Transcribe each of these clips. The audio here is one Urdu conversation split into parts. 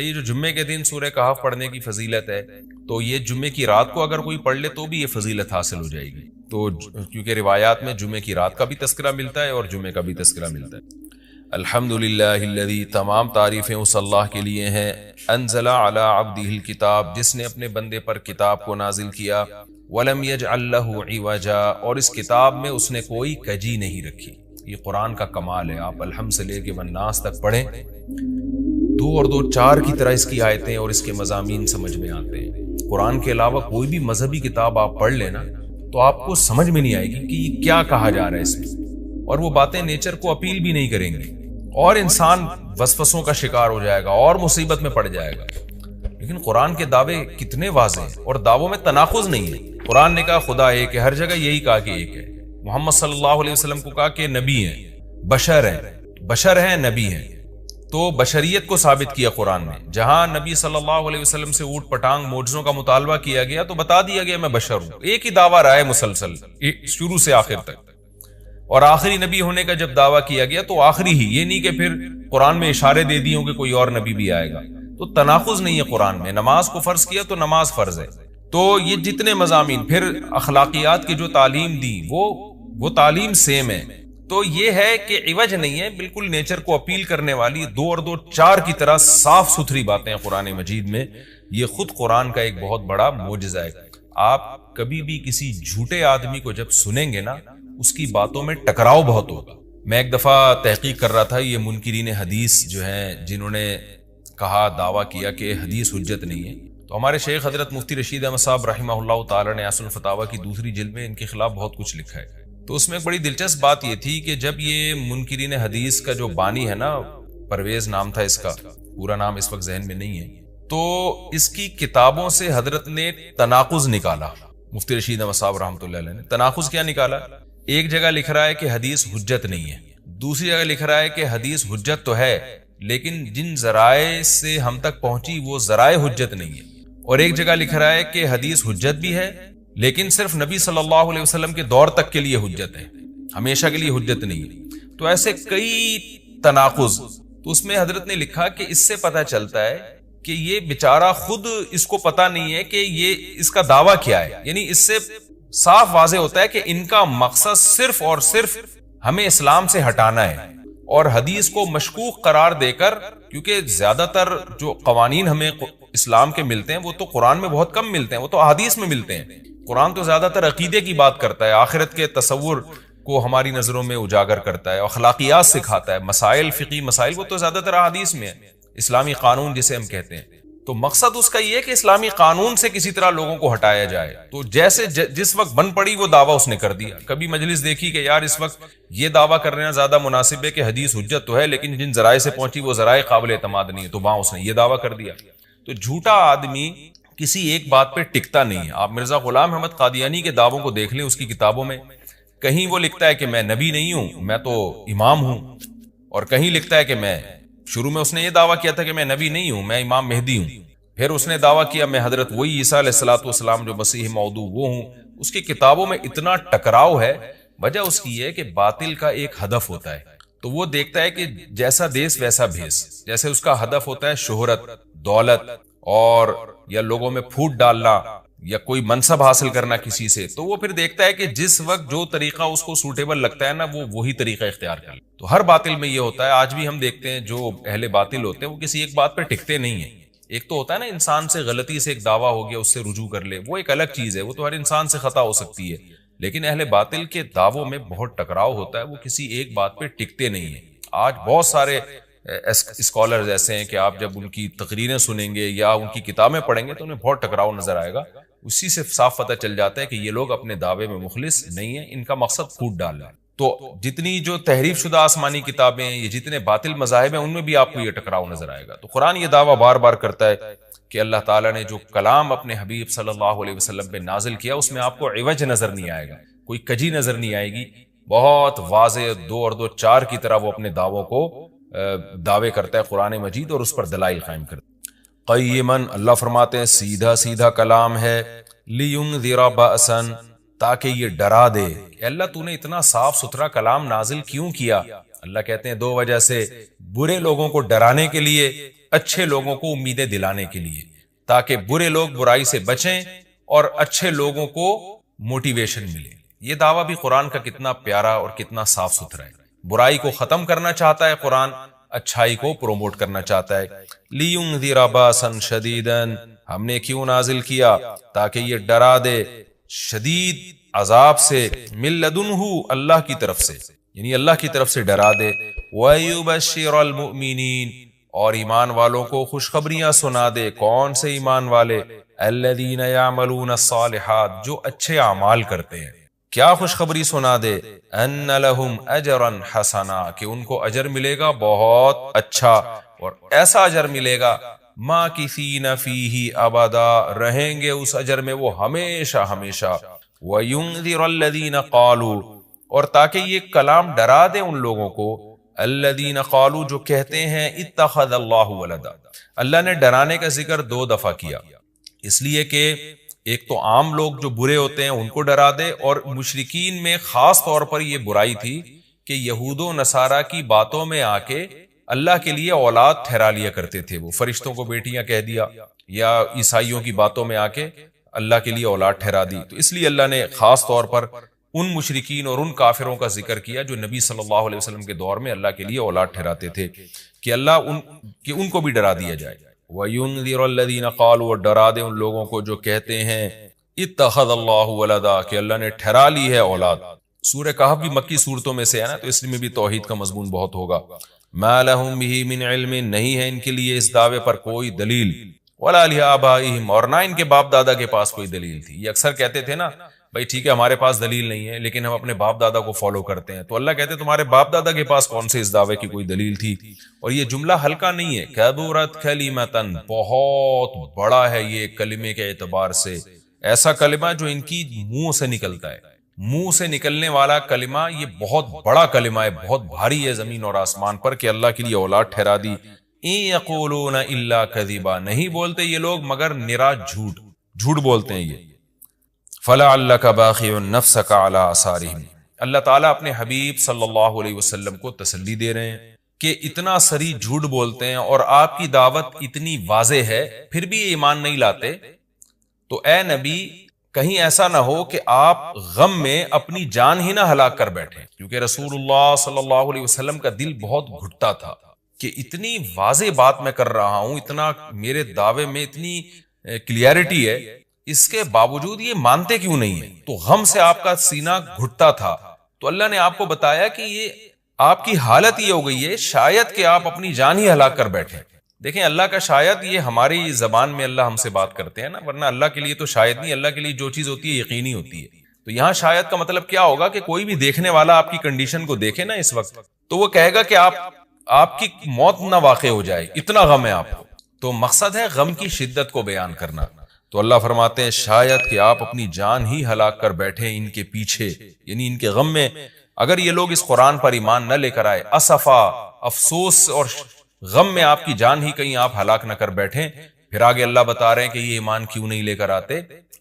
یہ جو جمعے کے دن سورہ کہف پڑھنے کی فضیلت ہے، تو یہ جمعے کی رات کو اگر کوئی پڑھ لے تو بھی یہ فضیلت حاصل ہو جائے گی. تو کیونکہ روایات میں جمعے کی رات کا بھی تذکرہ ملتا ہے اور جمعے کا بھی تذکرہ ملتا ہے. الحمدللہ الذی، تمام تعریفیں اس اللہ کے لیے ہیں، انزل علی عبدہ الکتاب، جس نے اپنے بندے پر کتاب کو نازل کیا، ولم یجعل لہ عوجا، اور اس کتاب میں اس نے کوئی کجی نہیں رکھی. یہ قرآن کا کمال ہے. آپ الحمد سے لے کے والناس تک پڑھیں، دو اور دو چار کی طرح اس کی آیتیں اور اس کے مضامین سمجھ میں آتے ہیں. قرآن کے علاوہ کوئی بھی مذہبی کتاب آپ پڑھ لینا تو آپ کو سمجھ میں نہیں آئے گی کہ یہ کیا کہا جا رہا ہے اس میں، اور وہ باتیں نیچر کو اپیل بھی نہیں کریں گی، اور انسان وسوسوں کا شکار ہو جائے گا اور مصیبت میں پڑ جائے گا. لیکن قرآن کے دعوے کتنے واضح ہیں، اور دعووں میں تناقض نہیں ہے. قرآن نے کہا خدا ایک ہے، ہر جگہ یہی کہا کہ ایک ہے. محمد صلی اللہ علیہ وسلم کو کہا کہ نبی ہیں، بشر ہیں نبی ہیں. تو بشریت کو ثابت کیا قرآن نے. جہاں نبی صلی اللہ علیہ وسلم سے اوٹ پٹانگ معجزوں کا مطالبہ کیا گیا تو بتا دیا گیا میں بشر ہوں. ایک ہی دعویٰ رہا ہے مسلسل شروع سے آخر تک، اور آخری نبی ہونے کا جب دعویٰ کیا گیا تو آخری ہی، یہ نہیں کہ پھر قرآن میں اشارے دے دی ہوں کہ کوئی اور نبی بھی آئے گا. تو تناقض نہیں ہے قرآن میں. نماز کو فرض کیا تو نماز فرض ہے. تو یہ جتنے مضامین، پھر اخلاقیات کی جو تعلیم دی وہ تعلیم سیم ہے. تو یہ ہے کہ عوج نہیں ہے، بالکل نیچر کو اپیل کرنے والی دو اور دو چار کی طرح صاف ستھری باتیں قرآن مجید میں. یہ خود قرآن کا ایک بہت بڑا معجزہ ہے. آپ کبھی بھی کسی جھوٹے آدمی کو جب سنیں گے نا، اس کی باتوں میں ٹکراؤ بہت ہوگا. میں ایک دفعہ تحقیق کر رہا تھا، یہ منکرین حدیث جو ہیں جنہوں نے کہا، دعویٰ کیا کہ حدیث حجت نہیں ہے، تو ہمارے شیخ حضرت مفتی رشید احمد صاحب رحمہ اللہ تعالی نے اصل الفتاویٰ کی دوسری جلد میں ان کے خلاف بہت کچھ لکھا ہے. تو اس میں ایک بڑی دلچسپ بات یہ تھی کہ جب یہ منکرین حدیث کا جو بانی ہے نا، پرویز نام تھا اس کا، پورا نام اس وقت ذہن میں نہیں ہے، تو اس کی کتابوں سے حضرت نے تناقض نکالا. مفتی رشید احمد صاحب رحمۃ اللہ علیہ نے تناقض کیا نکالا؟ ایک جگہ لکھ رہا ہے کہ حدیث حجت نہیں ہے، دوسری جگہ لکھ رہا ہے کہ حدیث حجت تو ہے لیکن جن ذرائع سے ہم تک پہنچی وہ ذرائع حجت نہیں ہے. اور ایک جگہ لکھ رہا ہے کہ حدیث حجت بھی ہے لیکن صرف نبی صلی اللہ علیہ وسلم کے دور تک کے لیے حجت ہے، ہمیشہ کے لیے حجت نہیں ہے. تو ایسے کئی تناقض. تو اس میں حضرت نے لکھا کہ اس سے پتہ چلتا ہے کہ یہ بیچارہ خود اس کو پتہ نہیں ہے کہ یہ اس کا دعویٰ کیا ہے. یعنی اس سے صاف واضح ہوتا ہے کہ ان کا مقصد صرف اور صرف ہمیں اسلام سے ہٹانا ہے، اور حدیث کو مشکوک قرار دے کر، کیونکہ زیادہ تر جو قوانین ہمیں اسلام کے ملتے ہیں وہ تو قرآن میں بہت کم ملتے ہیں، وہ تو احادیث میں ملتے ہیں. قرآن تو زیادہ تر عقیدے کی بات کرتا ہے، آخرت کے تصور کو ہماری نظروں میں اجاگر کرتا ہے، اخلاقیات سکھاتا ہے، مسائل، فقہی مسائل، وہ تو زیادہ تر احادیث میں ہے. اسلامی قانون جسے ہم کہتے ہیں، تو مقصد اس کا یہ ہے کہ اسلامی قانون سے کسی طرح لوگوں کو ہٹایا جائے. تو جیسے جس وقت بن پڑی وہ دعویٰ اس نے کر دیا. کبھی مجلس دیکھی کہ یار اس وقت یہ دعویٰ کر رہے ہیں زیادہ مناسب ہے کہ حدیث حجت تو ہے لیکن جن ذرائع سے پہنچی وہ ذرائع قابل اعتماد نہیں ہے، تو وہاں اس نے یہ دعویٰ کر دیا. تو جھوٹا آدمی کسی ایک بات پہ ٹکتا نہیں ہے. آپ مرزا غلام احمد قادیانی کے دعووں کو دیکھ لیں، اس کی کتابوں میں کہیں وہ لکھتا ہے کہ میں نبی نہیں ہوں، میں تو امام ہوں، اور کہیں لکھتا ہے کہ میں، شروع میں اس نے یہ دعویٰ کیا تھا کہ میں نبی نہیں ہوں، میں امام مہدی ہوں، پھر اس نے دعویٰ کیا میں حضرت وہی عیسیٰ علیہ الصلوۃ والسلام جو مسیح موعود وہ ہوں. اس کی کتابوں میں اتنا ٹکراؤ ہے. وجہ اس کی ہے کہ باطل کا ایک ہدف ہوتا ہے، تو وہ دیکھتا ہے کہ جیسا دیس ویسا بھیس. جیسے اس کا ہدف ہوتا ہے شہرت، دولت، اور یا لوگوں میں پھوٹ ڈالنا یا کوئی منصب حاصل کرنا کسی سے، تو وہ پھر دیکھتا ہے کہ جس وقت جو طریقہ اس کو سوٹیبل لگتا ہے نا، وہ وہی طریقہ اختیار کر لے. تو ہر باطل میں یہ ہوتا ہے. آج بھی ہم دیکھتے ہیں جو اہل باطل ہوتے ہیں وہ کسی ایک بات پہ ٹکتے نہیں ہیں. ایک تو ہوتا ہے نا انسان سے غلطی سے ایک دعویٰ ہو گیا اس سے رجوع کر لے، وہ ایک الگ چیز ہے، وہ تو ہر انسان سے خطا ہو سکتی ہے. لیکن اہل باطل کے دعووں میں بہت ٹکراؤ ہوتا ہے، وہ کسی ایک بات پہ ٹکتے نہیں ہیں. آج بہت سارے اسکالرز ایسے ہیں کہ آپ جب ان کی تقریریں سنیں گے یا ان کی کتابیں پڑھیں گے تو انہیں بہت ٹکراؤ نظر آئے گا. اسی سے صاف پتہ چل جاتا ہے کہ یہ لوگ اپنے دعوے میں مخلص نہیں ہیں، ان کا مقصد پھوٹ ڈالنا ہے. تو جتنی جو تحریف شدہ آسمانی کتابیں ہیں، یہ جتنے باطل مذاہب ہیں، ان میں بھی آپ کو یہ ٹکراؤ نظر آئے گا. تو قرآن یہ دعویٰ بار بار کرتا ہے کہ اللہ تعالیٰ نے جو کلام اپنے حبیب صلی اللہ علیہ وسلم پہ نازل کیا اس میں آپ کو عوج نظر نہیں آئے گا، کوئی کجی نظر نہیں آئے گی. بہت واضح دو اور دو چار کی طرح وہ اپنے دعووں کو دعوے کرتا ہے قرآن مجید، اور اس پر دلائل قائم کرتا ہے. قیماً، اللہ فرماتے ہیں سیدھا سیدھا کلام ہے، لینذر بأسا، تاکہ یہ ڈرا دے. اے اللہ تو نے اتنا صاف ستھرا کلام نازل کیوں کیا؟ اللہ کہتے ہیں دو وجہ سے. برے لوگوں کو ڈرانے کے لیے اچھے لوگوں کو امیدیں دلانے کے لیے، تاکہ برے لوگ برائی سے بچیں اور اچھے لوگوں کو موٹیویشن ملے۔ یہ دعویٰ بھی قرآن کا کتنا پیارا اور کتنا صاف ستھرا ہے۔ برائی کو ختم کرنا چاہتا ہے قرآن، اچھائی کو پروموٹ کرنا چاہتا ہے۔ لِيُنذِرَ بَأْسًا شَدِيدًا، ہم نے کیوں نازل کیا؟ تاکہ یہ ڈرا دے شدید عذاب سے، مِن لَدُنْهُ، اللہ کی طرف سے، یعنی اللہ کی طرف سے ڈرا دے۔ وَيُبَشِّرَ الْمُؤْمِنِينَ، اور ایمان والوں کو خوشخبریاں سنا دے۔ کون سے ایمان والے؟ الَّذِينَ يَعْمَلُونَ الصَّالِحَاتِ، جو اچھے اعمال کرتے ہیں۔ کیا خوشخبری سنا دے؟ ان لہم اجرا حسنا، کہ ان کو اجر ملے گا بہت اچھا، اور ایسا اجر ملے گا ماکثین فیہ ابدا، رہیں گے اس اجر میں وہ ہمیشہ ہمیشہ۔ وینذر الذین قالوا، اور تاکہ یہ کلام ڈرا دے ان لوگوں کو، الذین قالوا، جو کہتے ہیں اتخذ اللہ ولدا۔ اللہ نے ڈرانے کا ذکر 2 دفعہ کیا، اس لیے کہ ایک تو عام لوگ جو برے ہوتے ہیں ان کو ڈرا دے، اور مشرکین میں خاص طور پر یہ برائی تھی کہ یہود و نصارہ کی باتوں میں آ کے اللہ کے لیے اولاد ٹھہرا لیا کرتے تھے، وہ فرشتوں کو بیٹیاں کہہ دیا، یا عیسائیوں کی باتوں میں آ کے اللہ کے لیے اولاد ٹھہرا دی۔ تو اس لیے اللہ نے خاص طور پر ان مشرکین اور ان کافروں کا ذکر کیا جو نبی صلی اللہ علیہ وسلم کے دور میں اللہ کے لیے اولاد ٹھہراتے تھے، کہ ان کو بھی ڈرا دیا جائے۔ وَيُنذِرَ الَّذِينَ قَالُوا، اور ڈرا دے ان لوگوں کو جو کہتے ہیں اتخذ اللہ ولدا، کہ اللہ نے ٹھہرا لی ہے اولاد۔ سورہ کہف بھی مکی صورتوں میں سے ہے نا، تو اس میں بھی توحید کا مضمون بہت ہوگا۔ ما لہم بہ من علم، نہیں ہے ان کے لیے اس دعوے پر کوئی دلیل، ولا لآبائہم، اور نہ ان کے باپ دادا کے پاس کوئی دلیل تھی۔ یہ اکثر کہتے تھے نا، بھائی ٹھیک ہے ہمارے پاس دلیل نہیں ہے لیکن ہم اپنے باپ دادا کو فالو کرتے ہیں، تو اللہ کہتے تمہارے باپ دادا کے پاس کون سے اس دعوے کی کوئی دلیل تھی؟ اور یہ جملہ ہلکا نہیں ہے، کبرت کلمتن، بہت بڑا ہے یہ کلمے کے اعتبار سے، ایسا کلمہ جو ان کی منہ سے نکلتا ہے، منہ سے نکلنے والا کلمہ یہ بہت بڑا کلمہ ہے، بہت بھاری ہے زمین اور آسمان پر، کہ اللہ کے لیے اولاد ٹھہرا دی۔ ان یقولون الا کذبا، نہیں بولتے یہ لوگ مگر نرا جھوٹ بولتے ہیں یہ۔ فلعلک باخع نفسک علی آثارہم، اللہ تعالیٰ اپنے حبیب صلی اللہ علیہ وسلم کو تسلی دے رہے ہیں کہ اتنا سری جھوٹ بولتے ہیں اور آپ کی دعوت اتنی واضح ہے پھر بھی ایمان نہیں لاتے، تو اے نبی کہیں ایسا نہ ہو کہ آپ غم میں اپنی جان ہی نہ ہلاک کر بیٹھیں، کیونکہ رسول اللہ صلی اللہ علیہ وسلم کا دل بہت گھٹتا تھا کہ اتنی واضح بات میں کر رہا ہوں، اتنا میرے دعوے میں اتنی کلیئرٹی ہے، اس کے باوجود یہ مانتے کیوں نہیں ہیں؟ تو غم سے آپ کا سینہ گھٹتا تھا، تو اللہ نے آپ کو بتایا کہ یہ آپ کی حالت یہ ہو گئی ہے شاید کہ آپ اپنی جان ہی ہلاک کر بیٹھیں۔ دیکھیں اللہ کا شاید یہ ہماری زبان میں اللہ ہم سے بات کرتے ہیں نا، ورنہ اللہ کے لیے تو شاید نہیں، اللہ کے لیے جو چیز ہوتی ہے یقینی ہوتی ہے۔ تو یہاں شاید کا مطلب کیا ہوگا کہ کوئی بھی دیکھنے والا آپ کی کنڈیشن کو دیکھے نا اس وقت، تو وہ کہے گا کہ آپ کی موت نہ واقع ہو جائے، اتنا غم ہے آپ کو۔ تو مقصد ہے غم کی شدت کو بیان کرنا۔ تو اللہ فرماتے ہیں شاید کہ آپ اپنی جان ہی ہلاک کر بیٹھے ان کے پیچھے، یعنی ان کے غم میں، اگر یہ لوگ اس قرآن پر ایمان نہ لے کر آئے، اسفا، افسوس اور غم میں آپ کی جان ہی کہیں آپ ہلاک نہ کر بیٹھیں۔ پھر آگے اللہ بتا رہے ہیں کہ یہ ایمان کیوں نہیں لے کر آتے۔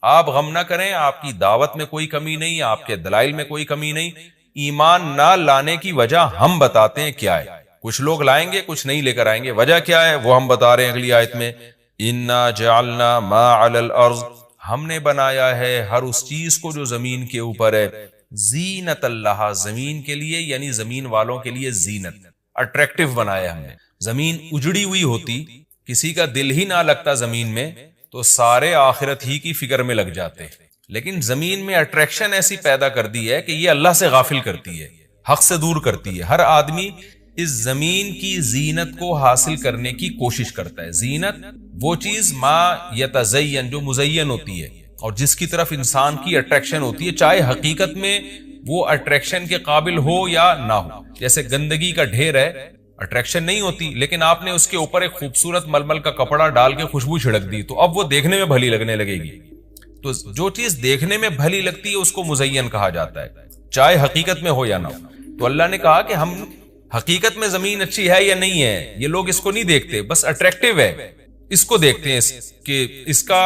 آپ غم نہ کریں، آپ کی دعوت میں کوئی کمی نہیں، آپ کے دلائل میں کوئی کمی نہیں، ایمان نہ لانے کی وجہ ہم بتاتے ہیں کیا ہے۔ کچھ لوگ لائیں گے، کچھ نہیں لے کر آئیں گے، وجہ کیا ہے وہ ہم بتا رہے ہیں اگلی آیت میں، انا جعلنا ما علی الارض، ہم نے بنایا ہے ہر اس چیز کو جو زمین کے اوپر ہے، زینت اللہ، زمین کے لیے، یعنی زمین والوں کے لیے زینت، اٹریکٹیو بنایا ہم نے۔ زمین اجڑی ہوئی ہوتی، کسی کا دل ہی نہ لگتا زمین میں، تو سارے آخرت ہی کی فکر میں لگ جاتے، لیکن زمین میں اٹریکشن ایسی پیدا کر دی ہے کہ یہ اللہ سے غافل کرتی ہے، حق سے دور کرتی ہے۔ ہر آدمی اس زمین کی زینت کو حاصل کرنے کی کوشش کرتا ہے۔ زینت وہ چیز ما یتزین، جو مزین ہوتی ہے اور جس کی طرف انسان کی اٹریکشن ہوتی ہے، چاہے حقیقت میں وہ اٹریکشن کے قابل ہو یا نہ ہو۔ جیسے گندگی کا ڈھیر ہے، اٹریکشن نہیں ہوتی، لیکن آپ نے اس کے اوپر ایک خوبصورت ململ کا کپڑا ڈال کے خوشبو چھڑک دی تو اب وہ دیکھنے میں بھلی لگنے لگے گی۔ تو جو چیز دیکھنے میں بھلی لگتی ہے اس کو مزین کہا جاتا ہے، چاہے حقیقت میں ہو یا نہ ہو۔ تو اللہ نے کہا کہ ہم حقیقت میں زمین اچھی ہے یا نہیں ہے، یہ لوگ اس کو نہیں دیکھتے، بس اٹریکٹیو ہے اس کو دیکھتے ہیں کہ اس کا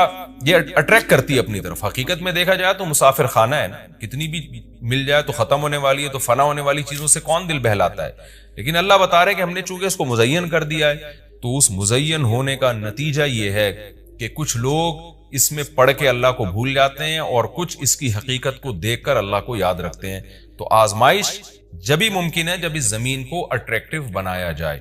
یہ اٹریکٹ کرتی ہے اپنی طرف۔ حقیقت میں دیکھا جائے تو مسافر خانہ ہے نا، کتنی بھی مل جائے تو ختم ہونے والی ہے، تو فنا ہونے والی چیزوں سے کون دل بہلاتا ہے، لیکن اللہ بتا رہے کہ ہم نے چونکہ اس کو مزین کر دیا ہے تو اس مزین ہونے کا نتیجہ یہ ہے کہ کچھ لوگ اس میں پڑھ کے اللہ کو بھول جاتے ہیں اور کچھ اس کی حقیقت کو دیکھ کر اللہ کو یاد رکھتے ہیں. تو آزمائش جبھی ممکن ہے جب اس زمین کو اٹریکٹیو بنایا جائے.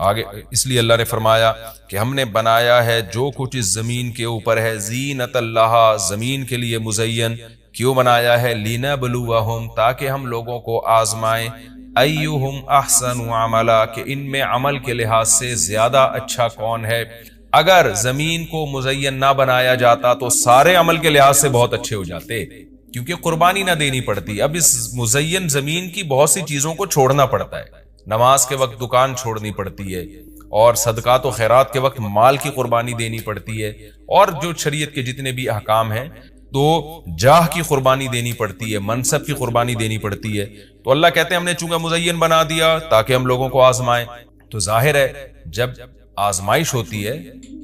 آگے اس لیے اللہ نے فرمایا کہ ہم نے بنایا ہے جو کچھ اس زمین کے اوپر ہے زینت اللہ، زمین کے لیے مزین. کیوں بنایا ہے؟ لنبلوہم، تاکہ ہم لوگوں کو آزمائیں. ایہم احسن عملا، کہ ان میں عمل کے لحاظ سے زیادہ اچھا کون ہے. اگر زمین کو مزین نہ بنایا جاتا تو سارے عمل کے لحاظ سے بہت اچھے ہو جاتے، کیونکہ قربانی نہ دینی پڑتی. اب اس مزین زمین کی بہت سی چیزوں کو چھوڑنا پڑتا ہے. نماز کے وقت دکان چھوڑنی پڑتی ہے، اور صدقات و خیرات کے وقت مال کی قربانی دینی پڑتی ہے، اور جو شریعت کے جتنے بھی احکام ہیں تو جاہ کی قربانی دینی پڑتی ہے، منصب کی قربانی دینی پڑتی ہے. تو اللہ کہتے ہیں ہم نے چونکہ مزین بنا دیا تاکہ ہم لوگوں کو آزمائیں. تو ظاہر ہے جب آزمائش ہوتی ہے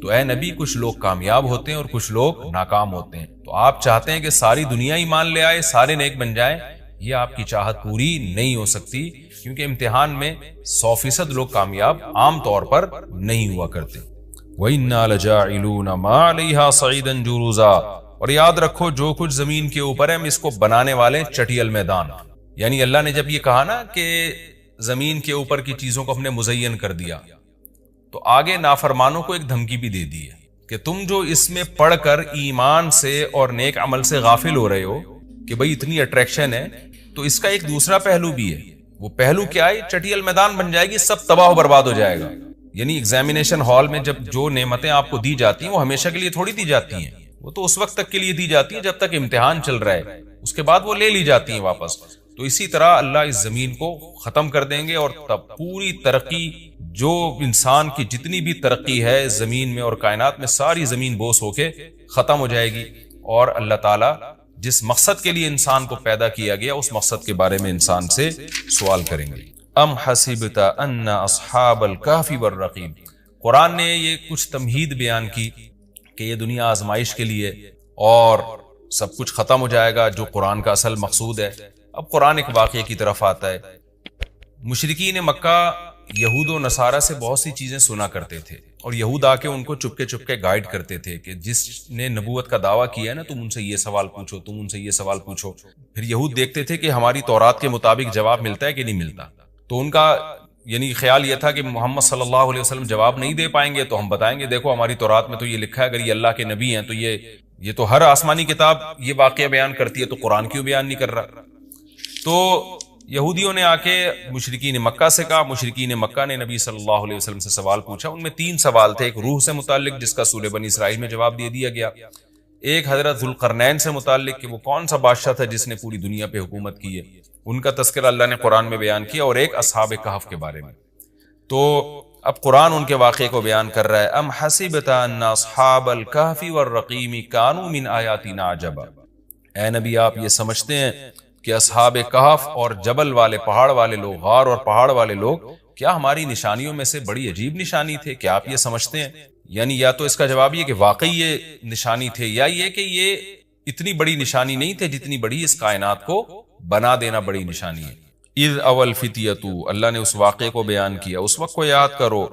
تو اے نبی کچھ لوگ کامیاب ہوتے ہیں اور کچھ لوگ ناکام ہوتے ہیں. تو آپ چاہتے ہیں کہ ساری دنیا ایمان لے آئے، سارے نیک بن جائیں، یہ آپ کی چاہت پوری نہیں ہو سکتی، کیونکہ امتحان میں 100% لوگ کامیاب عام طور پر نہیں ہوا کرتے. وَإِنَّا لَجَاعِلُونَ مَا عَلَيْهَا صَعِيدًا جُرُزًا، اور یاد رکھو جو کچھ زمین کے اوپر ہے ہم اس کو بنانے والے چٹیل میدان. یعنی اللہ نے جب یہ کہا نا کہ زمین کے اوپر کی چیزوں کو ہم نے مزین کر دیا، تو آگے نافرمانوں کو ایک دھمکی بھی دے دی ہے کہ تم جو اس میں پڑھ کر ایمان سے اور نیک عمل سے غافل ہو رہے ہو کہ بھئی اتنی اٹریکشن ہے، تو اس کا ایک دوسرا پہلو بھی ہے. وہ پہلو کیا ہے؟ چٹیل میدان بن جائے گی، سب تباہ و برباد ہو جائے گا. یعنی ایگزامینیشن ہال میں جب جو نعمتیں آپ کو دی جاتی ہیں وہ ہمیشہ کے لیے تھوڑی دی جاتی ہیں، وہ تو اس وقت تک کے لیے دی جاتی ہیں جب تک امتحان چل رہا ہے، اس کے بعد وہ لے لی جاتی ہیں واپس. تو اسی طرح اللہ اس زمین کو ختم کر دیں گے، اور تب پوری ترقی جو انسان کی جتنی بھی ترقی ہے زمین میں اور کائنات میں، ساری زمین بوس ہو کے ختم ہو جائے گی. اور اللہ تعالیٰ جس مقصد کے لیے انسان کو پیدا کیا گیا اس مقصد کے بارے میں انسان سے سوال کریں گے. ام حسبت ان اصحاب الکہف والرقیم، قرآن نے یہ کچھ تمہید بیان کی کہ یہ دنیا آزمائش کے لیے اور سب کچھ ختم ہو جائے گا، جو قرآن کا اصل مقصود ہے. اب قرآن ایک واقعے کی طرف آتا ہے. مشرکین مکہ یہود و نصارہ سے بہت سی چیزیں سنا کرتے تھے، اور یہود آ کے ان کو چپکے چپکے گائیڈ کرتے تھے کہ جس نے نبوت کا دعویٰ کیا ہے نا تم ان سے یہ سوال پوچھو، تم ان سے یہ سوال پوچھو. پھر یہود دیکھتے تھے کہ ہماری تورات کے مطابق جواب ملتا ہے کہ نہیں ملتا. تو ان کا یعنی خیال یہ تھا کہ محمد صلی اللہ علیہ وسلم جواب نہیں دے پائیں گے تو ہم بتائیں گے دیکھو ہماری تورات میں تو یہ لکھا ہے، اگر یہ اللہ کے نبی ہیں تو یہ تو ہر آسمانی کتاب یہ واقعہ بیان کرتی ہے، تو قرآن کیوں بیان نہیں کر رہا. تو یہودیوں نے آ کے مشرکین مکہ سے کہا، مشرکین مکہ نے نبی صلی اللہ علیہ وسلم سے سوال پوچھا. ان میں 3 سوال تھے. ایک روح سے متعلق جس کا سورہ بنی اسرائیل میں جواب دے دیا گیا، ایک حضرت ذوالقرنین سے متعلق کہ وہ کون سا بادشاہ تھا جس نے پوری دنیا پہ حکومت کی ہے، ان کا تذکرہ اللہ نے قرآن میں بیان کیا، اور ایک اصحاب کہف کے بارے میں. تو اب قرآن ان کے واقعے کو بیان کر رہا ہے. ام حسبت ان اصحاب الکہف والرقیم کانوا من آیاتنا عجبا، اے نبی آپ یہ سمجھتے ہیں کہ اصحاب کہف اور جبل والے پہاڑ والے لوگ، غار اور پہاڑ والے لوگ کیا ہماری نشانیوں میں سے بڑی عجیب نشانی تھے؟ کیا آپ یہ سمجھتے ہیں؟ یعنی یا تو اس کا جواب یہ کہ واقعی یہ نشانی تھے، یا یہ کہ یہ اتنی بڑی نشانی نہیں تھے جتنی بڑی اس کائنات کو بنا دینا بڑی نشانی ہے. اذ اول فتیتو، اللہ نے اس واقعے کو بیان کیا. اس وقت کو یاد کرو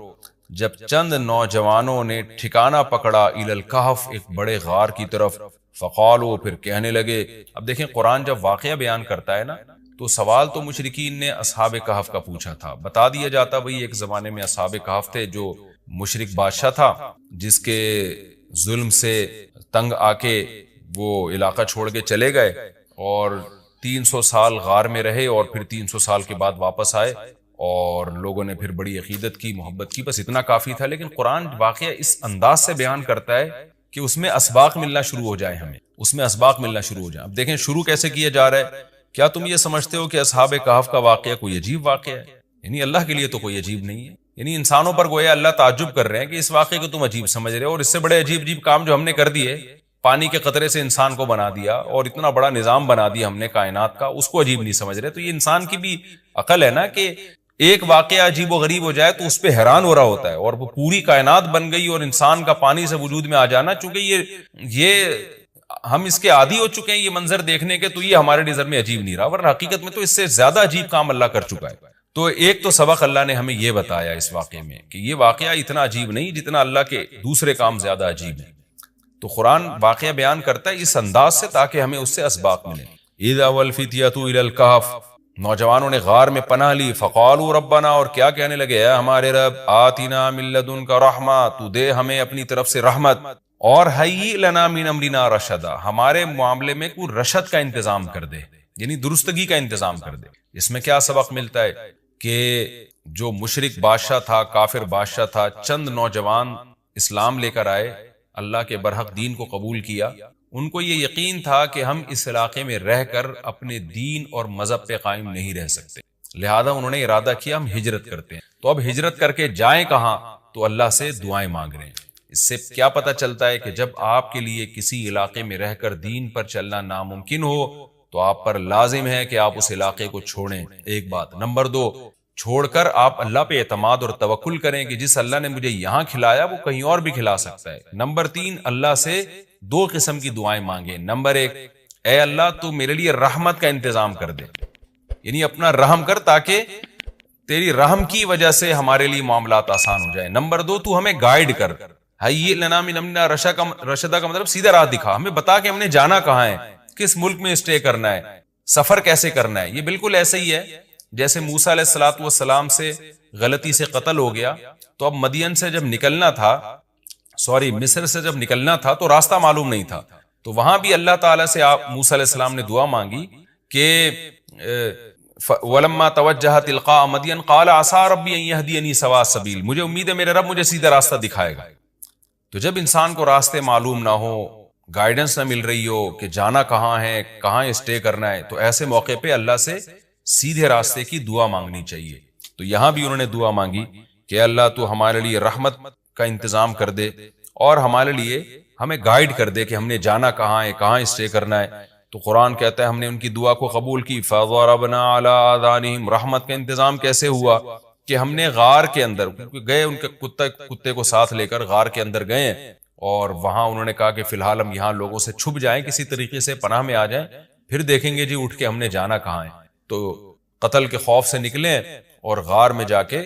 جب چند نوجوانوں نے ٹھکانہ پکڑا الی الکہف، ایک بڑے غار کی طرف. فقالو، پھر کہنے لگے. اب دیکھیں قرآن جب واقعہ بیان کرتا ہے نا تو سوال تو مشرکین نے اصحاب کہف کا پوچھا تھا، بتا دیا جاتا بھئی ایک زمانے میں اصحاب کہف تھے جو مشرک بادشاہ تھا جس کے ظلم سے تنگ آ کے وہ علاقہ چھوڑ کے چلے گئے، اور 300 سال غار میں رہے، اور پھر 300 سال کے بعد واپس آئے اور لوگوں نے پھر بڑی عقیدت کی، محبت کی، بس اتنا کافی تھا. لیکن قرآن واقعہ اس انداز سے بیان کرتا ہے کہ اس میں اسباق ملنا شروع ہو جائے، ہمیں اس میں اسباق ملنا شروع ہو جائے. اب دیکھیں شروع کیسے کیا جا رہا ہے. کیا تم یہ سمجھتے ہو کہ اصحاب کہف کا واقعہ کوئی عجیب واقعہ ہے؟ یعنی اللہ کے لیے تو کوئی عجیب نہیں ہے. یعنی انسانوں پر گویا اللہ تعجب کر رہے ہیں کہ اس واقعے کو تم عجیب سمجھ رہے ہو، اور اس سے بڑے عجیب عجیب کام جو ہم نے کر دیے، پانی کے قطرے سے انسان کو بنا دیا اور اتنا بڑا نظام بنا دیا ہم نے کائنات کا، اس کو عجیب نہیں سمجھ رہے. تو یہ انسان کی بھی عقل ہے نا کہ ایک واقعہ عجیب و غریب ہو جائے تو اس پہ حیران ہو رہا ہوتا ہے، اور وہ پوری کائنات بن گئی اور انسان کا پانی سے وجود میں آ جانا، چونکہ یہ ہم اس کے عادی ہو چکے ہیں یہ منظر دیکھنے کے، تو یہ ہمارے نظر میں عجیب نہیں رہا، ورنہ حقیقت میں تو اس سے زیادہ عجیب کام اللہ کر چکا ہے. تو ایک تو سبق اللہ نے ہمیں یہ بتایا اس واقعے میں کہ یہ واقعہ اتنا عجیب نہیں جتنا اللہ کے دوسرے کام زیادہ عجیب ہیں. تو قرآن واقعہ بیان کرتا ہے اس انداز سے تاکہ ہمیں اس سے اسباق ملیں. اذا والفتیۃ الی الکہف، نوجوانوں نے غار میں پناہ لی. فقالوا ربنا، اور کیا کہنے لگے، اے ہمارے رب، آتنا من لدنک رحمہ، تو دے ہمیں اپنی طرف سے رحمت، اور ہیئ لنا من امرنا رشدا، ہمارے معاملے میں کوئی رشد کا انتظام کر دے، یعنی درستگی کا انتظام کر دے. اس میں کیا سبق ملتا ہے کہ جو مشرک بادشاہ تھا، کافر بادشاہ تھا، چند نوجوان اسلام لے کر آئے، اللہ کے برحق دین کو قبول کیا. ان کو یہ یقین تھا کہ ہم اس علاقے میں رہ کر اپنے دین اور مذہب پہ قائم نہیں رہ سکتے، لہذا انہوں نے ارادہ کیا ہم ہجرت کرتے ہیں. تو اب ہجرت کر کے جائیں کہاں؟ تو اللہ سے دعائیں مانگ رہے ہیں. اس سے کیا پتہ چلتا ہے کہ جب آپ کے لیے کسی علاقے میں رہ کر دین پر چلنا ناممکن ہو تو آپ پر لازم ہے کہ آپ اس علاقے کو چھوڑیں. ایک بات. نمبر دو، چھوڑ کر آپ اللہ پہ اعتماد اور توکل کریں کہ جس اللہ نے مجھے یہاں کھلایا وہ کہیں اور بھی کھلا سکتا ہے. نمبر تین، اللہ سے دو قسم کی دعائیں مانگیں. نمبر ایک، اے اللہ تو میرے لیے رحمت کا انتظام کر دے، یعنی اپنا رحم کر تاکہ تیری رحم کی وجہ سے ہمارے لیے معاملات آسان ہو جائیں. نمبر دو، تو ہمیں گائیڈ کر، ہیئ لنا من امرنا رشدا کا مطلب سیدھا راہ دکھا، ہمیں بتا کہ ہم نے جانا کہاں ہے، کس ملک میں اسٹے کرنا ہے، سفر کیسے کرنا ہے. یہ بالکل ایسے ہی ہے جیسے موسیٰ علیہ الصلوۃ والسلام سے غلطی سے قتل ہو گیا، تو اب مدین سے جب نکلنا تھا، مصر سے جب نکلنا تھا تو راستہ معلوم نہیں تھا، تو وہاں بھی اللہ تعالیٰ سے آپ موسیٰ علیہ السلام نے دعا مانگی کہ وَلَمَّا تَوَجَّهَ تِلْقَاءَ مَدْيَنَ قَالَ عَسَىٰ رَبِّي أَن يَهْدِيَنِي سَوَاءَ السَّبِيلِ، مجھے امید ہے میرے رب مجھے سیدھا راستہ دکھائے گا. تو جب انسان کو راستے معلوم نہ ہو، گائیڈنس نہ مل رہی ہو کہ جانا کہاں ہے، کہاں اسٹے کرنا ہے، تو ایسے موقع پہ اللہ سے سیدھے راستے کی دعا مانگنی چاہیے. تو یہاں بھی انہوں نے دعا مانگی کہ اللہ تو ہمارے لیے رحمت کا انتظام کر دے اور ہمارے لیے ہمیں گائیڈ کر دے کہ ہم نے جانا کہاں ہے، کہاں اسٹے کرنا ہے. تو قرآن کہتا ہے ہم نے ان کی دعا کو قبول کی. فَضَرَبْنَا عَلَىٰ آذَانِهِمْ، رحمت کا انتظام کیسے ہوا کہ ہم نے غار کے اندر گئے، ان کے کتے کو ساتھ لے کر غار کے اندر گئے، اور وہاں انہوں نے کہا کہ فی الحال ہم یہاں لوگوں سے چھپ جائیں، کسی طریقے سے پناہ میں آ جائیں، پھر دیکھیں گے جی اٹھ کے ہم نے جانا کہاں ہے. تو قتل کے خوف سے نکلے اور غار میں جا کے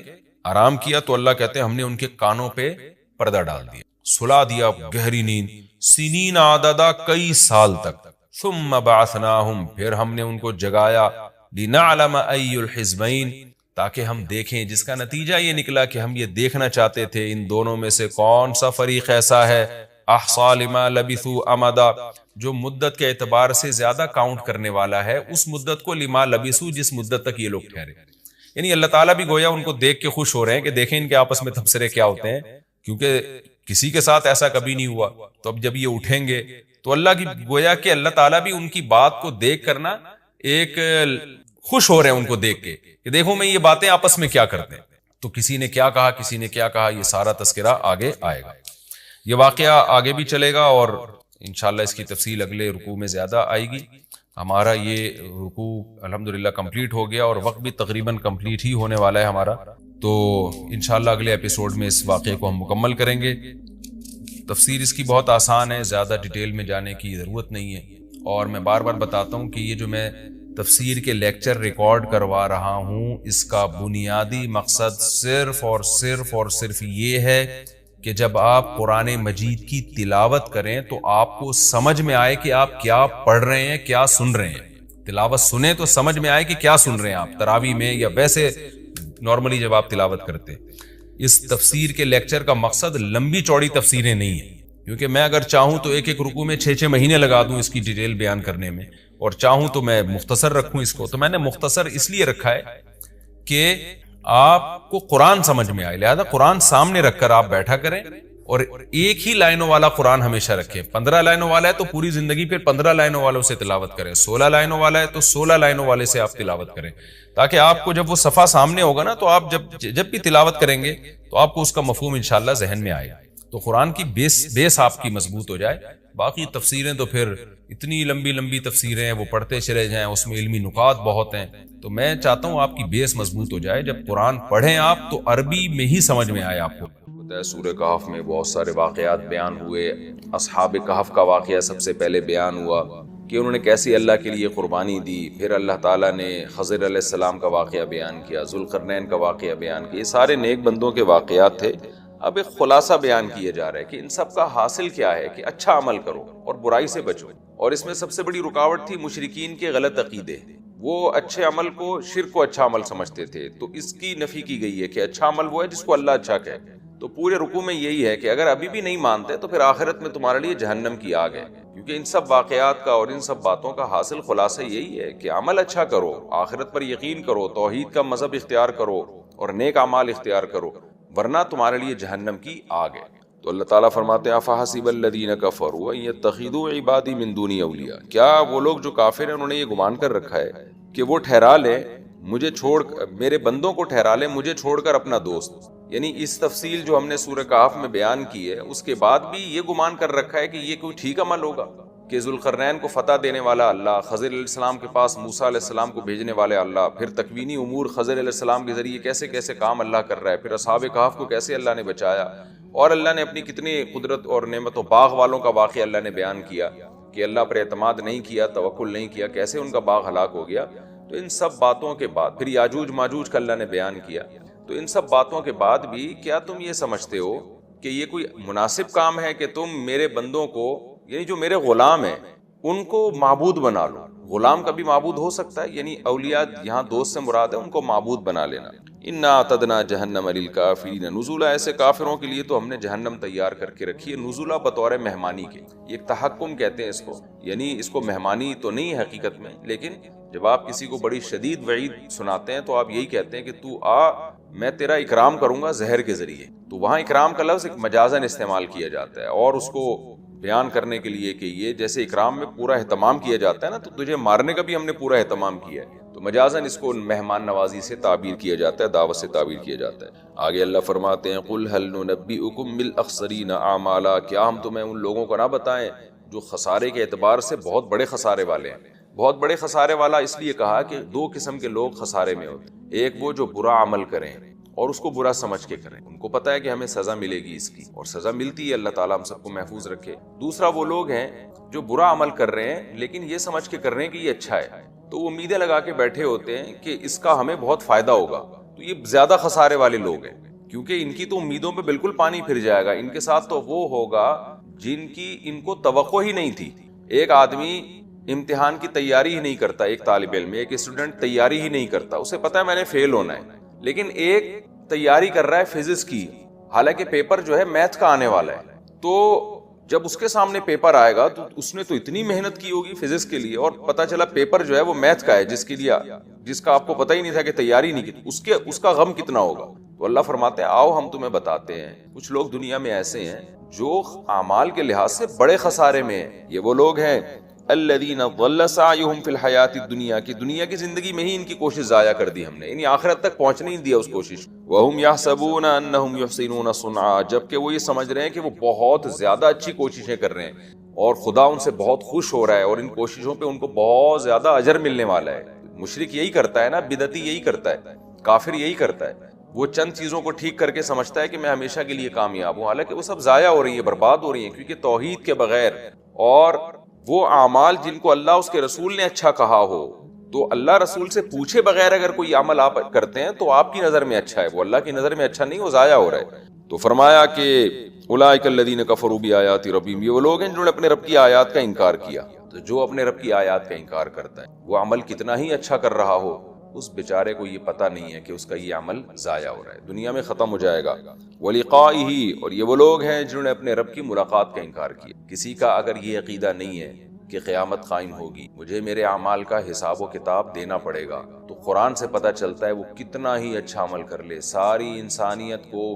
آرام کیا. تو اللہ کہتے ہیں ہم نے ان کے کانوں پہ پردہ ڈال دیا، سلا دیا گہری نیند، سنین عددا، کئی سال تک. ثم بعثناہم، پھر ہم نے ان کو جگایا، لنعلم ای الحزبین، تاکہ ہم دیکھیں، جس کا نتیجہ یہ نکلا کہ ہم یہ دیکھنا چاہتے تھے ان دونوں میں سے کون سا فریق ایسا ہے احصا لما لبثوا امدا، جو مدت کے اعتبار سے زیادہ کاؤنٹ کرنے والا ہے اس مدت کو، لما لبثوا، جس مدت تک یہ لوگ ٹھہرے. یعنی اللہ تعالیٰ بھی گویا ان کو دیکھ کے خوش ہو رہے ہیں کہ دیکھیں ان کے آپس میں تبصرے کیا ہوتے ہیں، کیونکہ کسی کے ساتھ ایسا کبھی نہیں ہوا. تو اب جب یہ اٹھیں گے تو اللہ کی گویا کہ اللہ تعالیٰ بھی ان کی بات کو دیکھ کرنا ایک خوش ہو رہے ہیں ان کو دیکھ کے کہ دیکھو میں یہ باتیں آپس میں کیا کرتے ہیں. تو کسی نے کیا کہا، کسی نے کیا کہا، یہ سارا تذکرہ آگے آئے گا. یہ واقعہ آگے بھی چلے گا اور انشاءاللہ اس کی تفصیل اگلے رکوع میں زیادہ آئے گی. ہمارا یہ رکوع الحمدللہ کمپلیٹ ہو گیا اور وقت بھی تقریباً کمپلیٹ ہی ہونے والا ہے ہمارا. تو انشاءاللہ اگلے ایپیسوڈ میں اس واقعے کو ہم مکمل کریں گے. تفسیر اس کی بہت آسان ہے، زیادہ ڈیٹیل میں جانے کی ضرورت نہیں ہے. اور میں بار بار بتاتا ہوں کہ یہ جو میں تفسیر کے لیکچر ریکارڈ کروا رہا ہوں، اس کا بنیادی مقصد صرف اور صرف یہ ہے کہ جب آپ قرآن مجید کی تلاوت کریں تو آپ کو سمجھ میں آئے کہ آپ کیا پڑھ رہے ہیں، کیا سن رہے ہیں. تلاوت سنیں تو سمجھ میں آئے کہ کیا سن رہے ہیں آپ، تراویح میں یا ویسے نارملی جب آپ تلاوت کرتے. اس تفسیر کے لیکچر کا مقصد لمبی چوڑی تفسیریں نہیں ہیں، کیونکہ میں اگر چاہوں تو ایک رکوع میں 6 مہینے لگا دوں اس کی ڈیٹیل بیان کرنے میں، اور چاہوں تو میں مختصر رکھوں اس کو. تو میں نے مختصر اس لیے رکھا ہے کہ آپ کو قرآن سمجھ میں آئے، لہذا قرآن سامنے رکھ کر آپ بیٹھا کریں اور ایک ہی لائنوں والا قرآن ہمیشہ رکھیں. 15 لائنوں والا ہے تو پوری زندگی پھر 15 لائنوں والوں سے تلاوت کریں، 16 لائنوں والا ہے تو 16 لائنوں والے سے آپ تلاوت کریں، تاکہ آپ کو جب وہ صفحہ سامنے ہوگا نا تو آپ جب بھی تلاوت کریں گے تو آپ کو اس کا مفہوم انشاءاللہ ذہن میں آئے. تو قرآن کی بیس آپ کی مضبوط ہو جائے. باقی تفسیریں تو پھر اتنی لمبی تفسیریں ہیں، وہ پڑھتے چلے جائیں، اس میں علمی نکات بہت ہیں. تو میں چاہتا ہوں آپ کی بیس مضبوط ہو جائے. جب قرآن پڑھیں آپ تو عربی میں ہی سمجھ میں آئے آپ کو. سورہ کہف میں بہت سارے واقعات بیان ہوئے. اصحاب کہف کا واقعہ سب سے پہلے بیان ہوا، کہ انہوں نے کیسی اللہ کے لیے قربانی دی. پھر اللہ تعالیٰ نے خضر علیہ السلام کا واقعہ بیان کیا, ذوالقرنین کا واقعہ بیان کیا. یہ سارے نیک بندوں کے واقعات تھے. اب ایک خلاصہ بیان کیا جا رہا ہے کہ ان سب کا حاصل کیا ہے کہ اچھا عمل کرو اور برائی سے بچو. اور اس میں سب سے بڑی رکاوٹ تھی مشرکین کے غلط عقیدے. وہ اچھے عمل کو شرک کو اچھا عمل سمجھتے تھے, تو اس کی نفی کی گئی ہے کہ اچھا عمل وہ ہے جس کو اللہ اچھا کہے. تو پورے رکوع میں یہی ہے کہ اگر ابھی بھی نہیں مانتے تو پھر آخرت میں تمہارے لیے جہنم کی آگ ہے. کیونکہ ان سب واقعات کا اور ان سب باتوں کا حاصل خلاصہ یہی ہے کہ عمل اچھا کرو, آخرت پر یقین کرو, توحید کا مذہب اختیار کرو اور نیک اعمال اختیار کرو, ورنہ تمہارے لیے جہنم کی آگ ہے. تو اللہ تعالیٰ فرماتے ہیں افحسب الذین کفروا ان یتخذوا عبادی من دونی اولیاء, کیا وہ لوگ جو کافر ہیں انہوں نے یہ گمان کر رکھا ہے کہ وہ ٹھہرا لیں مجھے چھوڑ, میرے بندوں کو ٹھہرا لیں مجھے چھوڑ کر اپنا دوست. یعنی اس تفصیل جو ہم نے سورہ کہف میں بیان کی ہے اس کے بعد بھی یہ گمان کر رکھا ہے کہ یہ کوئی ٹھیک عمل ہوگا کہ ذوالقرنین کو فتح دینے والا اللہ, خضر علیہ السلام کے پاس موسیٰ علیہ السلام کو بھیجنے والے اللہ, پھر تکوینی امور خضر علیہ السلام کے ذریعے کیسے کیسے کام اللہ کر رہا ہے, پھر اصحاب کہف کو کیسے اللہ نے بچایا, اور اللہ نے اپنی کتنی قدرت اور نعمت و باغ والوں کا واقعہ اللہ نے بیان کیا کہ اللہ پر اعتماد نہیں کیا, توکل نہیں کیا, کیسے ان کا باغ ہلاک ہو گیا. تو ان سب باتوں کے بعد پھر یاجوج ماجوج کا اللہ نے بیان کیا. تو ان سب باتوں کے بعد بھی کیا تم یہ سمجھتے ہو کہ یہ کوئی مناسب کام ہے کہ تم میرے بندوں کو, یعنی جو میرے غلام ہیں ان کو معبود بنا لو؟ غلام کا بھی معبود ہو سکتا ہے, یعنی اولیاء یہاں دوست سے مراد ہے, ان کو معبود بنا لینا. انا اعتدنا جہنم للکافرین نزلا, ایسے کافروں کے لیے تو ہم نے جہنم تیار کر کے رکھی ہے. نزلا بطور مہمانی کے, یہ تحکم کہتے ہیں اس کو, یعنی اس کو مہمانی تو نہیں ہے حقیقت میں, لیکن جب آپ کسی کو بڑی شدید وعید سناتے ہیں تو آپ یہی کہتے ہیں کہ تو آ, میں تیرا اکرام کروں گا زہر کے ذریعے. تو وہاں اکرام کا لفظ ایک مجازن استعمال کیا جاتا ہے, اور اس کو بیان کرنے کے لیے کہ یہ جیسے اکرام میں پورا اہتمام کیا جاتا ہے نا, تو تجھے مارنے کا بھی ہم نے پورا اہتمام کیا ہے. تو مجازن اس کو مہمان نوازی سے تعبیر کیا جاتا ہے, دعوت سے تعبیر کیا جاتا ہے. آگے اللہ فرماتے ہیں قل هل ننبئکم بالاخسرین اعمالا, کیا ہم تمہیں ان لوگوں کو نہ بتائیں جو خسارے کے اعتبار سے بہت بڑے خسارے والے ہیں. بہت بڑے خسارے والا اس لیے کہا کہ دو قسم کے لوگ خسارے میں ہوتے ہیں. ایک وہ جو برا عمل کریں اور اس کو برا سمجھ کے کریں, ان کو پتہ ہے کہ ہمیں سزا ملے گی اس کی, اور سزا ملتی ہے, اللہ تعالیٰ ہم سب کو محفوظ رکھے. دوسرا وہ لوگ ہیں جو برا عمل کر رہے ہیں لیکن یہ سمجھ کے کر رہے ہیں کہ یہ اچھا ہے, تو وہ امیدیں لگا کے بیٹھے ہوتے ہیں کہ اس کا ہمیں بہت فائدہ ہوگا. تو یہ زیادہ خسارے والے لوگ ہیں, کیونکہ ان کی تو امیدوں پہ بالکل پانی پھر جائے گا. ان کے ساتھ تو وہ ہوگا جن کی ان کو توقع ہی نہیں تھی. ایک آدمی امتحان کی تیاری ہی نہیں کرتا, ایک طالب علم, ایک اسٹوڈنٹ تیاری ہی نہیں کرتا, اسے پتا ہے میں نے فیل ہونا ہے, لیکن ایک تیاری کر رہا ہے فزکس کی, حالانکہ پیپر جو ہے میتھ کا آنے والا ہے. تو جب اس کے سامنے پیپر آئے گا تو اس نے تو اتنی محنت کی ہوگی فزکس کے لیے, اور پتا چلا پیپر جو ہے وہ میتھ کا ہے جس کا آپ کو پتہ ہی نہیں تھا کہ تیاری نہیں کی, اس کا غم کتنا ہوگا. تو اللہ فرماتے ہیں آؤ ہم تمہیں بتاتے ہیں. کچھ لوگ دنیا میں ایسے ہیں جو اعمال کے لحاظ سے بڑے خسارے میں ہیں. یہ وہ لوگ ہیں الذین ضل سعیہم فی الحیات الدنیا, کی دنیا کی زندگی میں ہی ان کی کوشش ضائع کر دی ہم نے, یعنی آخرت تک پہنچنے نہیں دیا اس کوشش. وہم یحسبون انہم یحسنون صنعا, جبکہ وہ یہ سمجھ رہے ہیں کہ وہ بہت زیادہ اچھی کوششیں کر رہے ہیں اور خدا ان سے بہت خوش ہو رہا ہے اور ان کوششوں پہ ان کو بہت زیادہ اجر ملنے والا ہے. مشرک یہی کرتا ہے نا, بدعتی یہی کرتا ہے, کافر یہی کرتا ہے. وہ چند چیزوں کو ٹھیک کر کے سمجھتا ہے کہ میں ہمیشہ کے لیے کامیاب ہوں, حالانکہ وہ سب ضائع ہو رہی ہیں, برباد ہو رہی ہیں, کیونکہ توحید کے بغیر اور وہ اعمال جن کو اللہ اس کے رسول نے اچھا کہا ہو, تو اللہ رسول سے پوچھے بغیر اگر کوئی عمل آپ کرتے ہیں تو آپ کی نظر میں اچھا ہے, وہ اللہ کی نظر میں اچھا نہیں, وہ ضائع ہو رہا ہے. تو فرمایا کہ اولئک الذین کفروا بآیات ربہم, یہ وہ لوگ ہیں جنہوں نے اپنے رب کی آیات کا انکار کیا. تو جو اپنے رب کی آیات کا انکار کرتا ہے وہ عمل کتنا ہی اچھا کر رہا ہو, اس بیچارے کو یہ پتہ نہیں ہے کہ اس کا یہ عمل ضائع ہو رہا ہے, دنیا میں ختم ہو جائے گا. وَلِقَائِهِ, اور یہ وہ لوگ ہیں جنہوں نے اپنے رب کی ملاقات کا انکار کیا. کسی کا اگر یہ عقیدہ نہیں ہے کہ قیامت قائم ہوگی, مجھے میرے اعمال کا حساب و کتاب دینا پڑے گا, تو قرآن سے پتہ چلتا ہے وہ کتنا ہی اچھا عمل کر لے, ساری انسانیت کو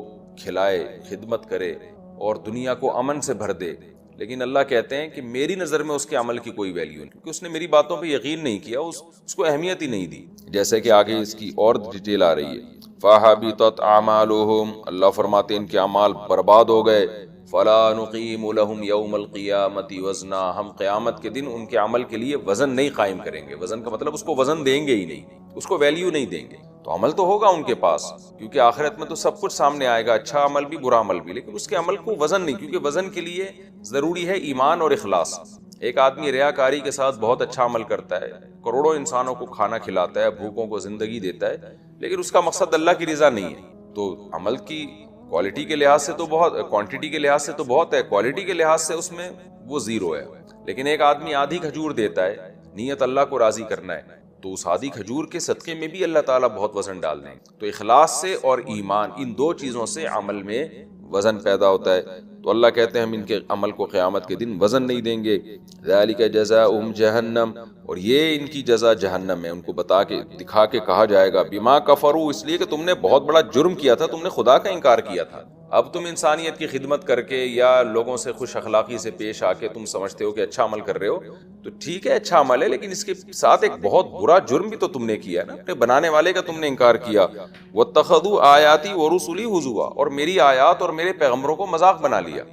کھلائے, خدمت کرے اور دنیا کو امن سے بھر دے, لیکن اللہ کہتے ہیں کہ میری نظر میں اس کے عمل کی کوئی ویلیو نہیں, کیونکہ اس نے میری باتوں پہ یقین نہیں کیا, اس کو اہمیت ہی نہیں دی. جیسے کہ آگے اس کی اور ڈیٹیل آ رہی ہے. فَحَبِطَتْ أَعْمَالُهُمْ, اللہ فرماتے ہیں ان کے اعمال برباد ہو گئے. فَلَا نُقِيمُ لَهُمْ يَوْمَ الْقِيَامَةِ وَزْنًا, ہم قیامت کے دن ان کے عمل کے لیے وزن نہیں قائم کریں گے. وزن کا مطلب اس کو وزن دیں گے ہی نہیں, اس کو ویلیو نہیں دیں گے. تو عمل تو ہوگا ان کے پاس, کیونکہ آخرت میں تو سب کچھ سامنے آئے گا, اچھا عمل بھی برا عمل بھی, لیکن اس کے عمل کو وزن نہیں, کیونکہ وزن کے لیے ضروری ہے ایمان اور اخلاص. ایک آدمی ریاکاری کے ساتھ بہت اچھا عمل کرتا ہے، کروڑوں انسانوں کو کھانا کھلاتا ہے، بھوکوں کو زندگی دیتا ہے، لیکن اس کا مقصد اللہ کی رضا نہیں ہے، تو عمل کی کوالٹی کے لحاظ سے تو بہت، کوانٹٹی کے لحاظ سے تو بہت ہے، کوالٹی کے لحاظ سے اس میں وہ زیرو ہے۔ لیکن ایک آدمی آدھی کھجور دیتا ہے، نیت اللہ کو راضی کرنا ہے، تو اس آدھی کھجور کے صدقے میں بھی اللہ تعالیٰ بہت وزن ڈال دیں گے۔ تو اخلاص سے اور ایمان، ان دو چیزوں سے عمل میں وزن پیدا ہوتا ہے۔ تو اللہ کہتے ہیں ہم ان کے عمل کو قیامت کے دن وزن نہیں دیں گے۔ ذالک جزاؤہم جہنم، اور یہ ان کی جزا جہنم ہے، ان کو بتا کے دکھا کے کہا جائے گا بما کفروا، اس لیے کہ تم نے بہت بڑا جرم کیا تھا، تم نے خدا کا انکار کیا تھا۔ اب تم انسانیت کی خدمت کر کے یا لوگوں سے خوش اخلاقی سے پیش آ کے تم سمجھتے ہو کہ اچھا عمل کر رہے ہو، تو ٹھیک ہے اچھا عمل ہے، لیکن اس کے ساتھ ایک بہت برا جرم بھی تو تم نے کیا نا، اپنے بنانے والے کا تم نے انکار کیا۔ واتخذوا آیاتی ورسلی ہزوا، اور میری آیات اور میرے پیغمبروں کو مذاق بنا لیا۔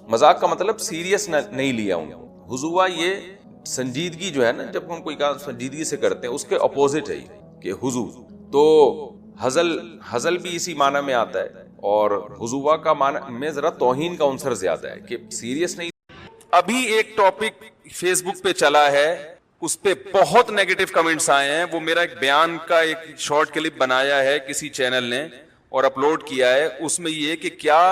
مذاق کا مطلب سیریس نہیں لیا ہوں۔ ہزوا یہ سنجیدگی جو ہے نا، جب ہم کوئی کام سنجیدگی سے کرتے ہیں اس کے اپوزٹ ہے کہ ہزو، تو ہزل بھی اسی معنی میں آتا ہے، اور ہزوا کا معنی میں ذرا توہین کا عنصر زیادہ ہے کہ سیریس نہیں۔ ابھی ایک ٹاپک فیس بک پہ چلا ہے، اس پہ بہت نیگیٹو کمنٹس آئے ہیں، وہ میرا ایک بیان کا ایک شارٹ کلپ بنایا ہے کسی چینل نے اور اپلوڈ کیا ہے، اس میں یہ کہ کیا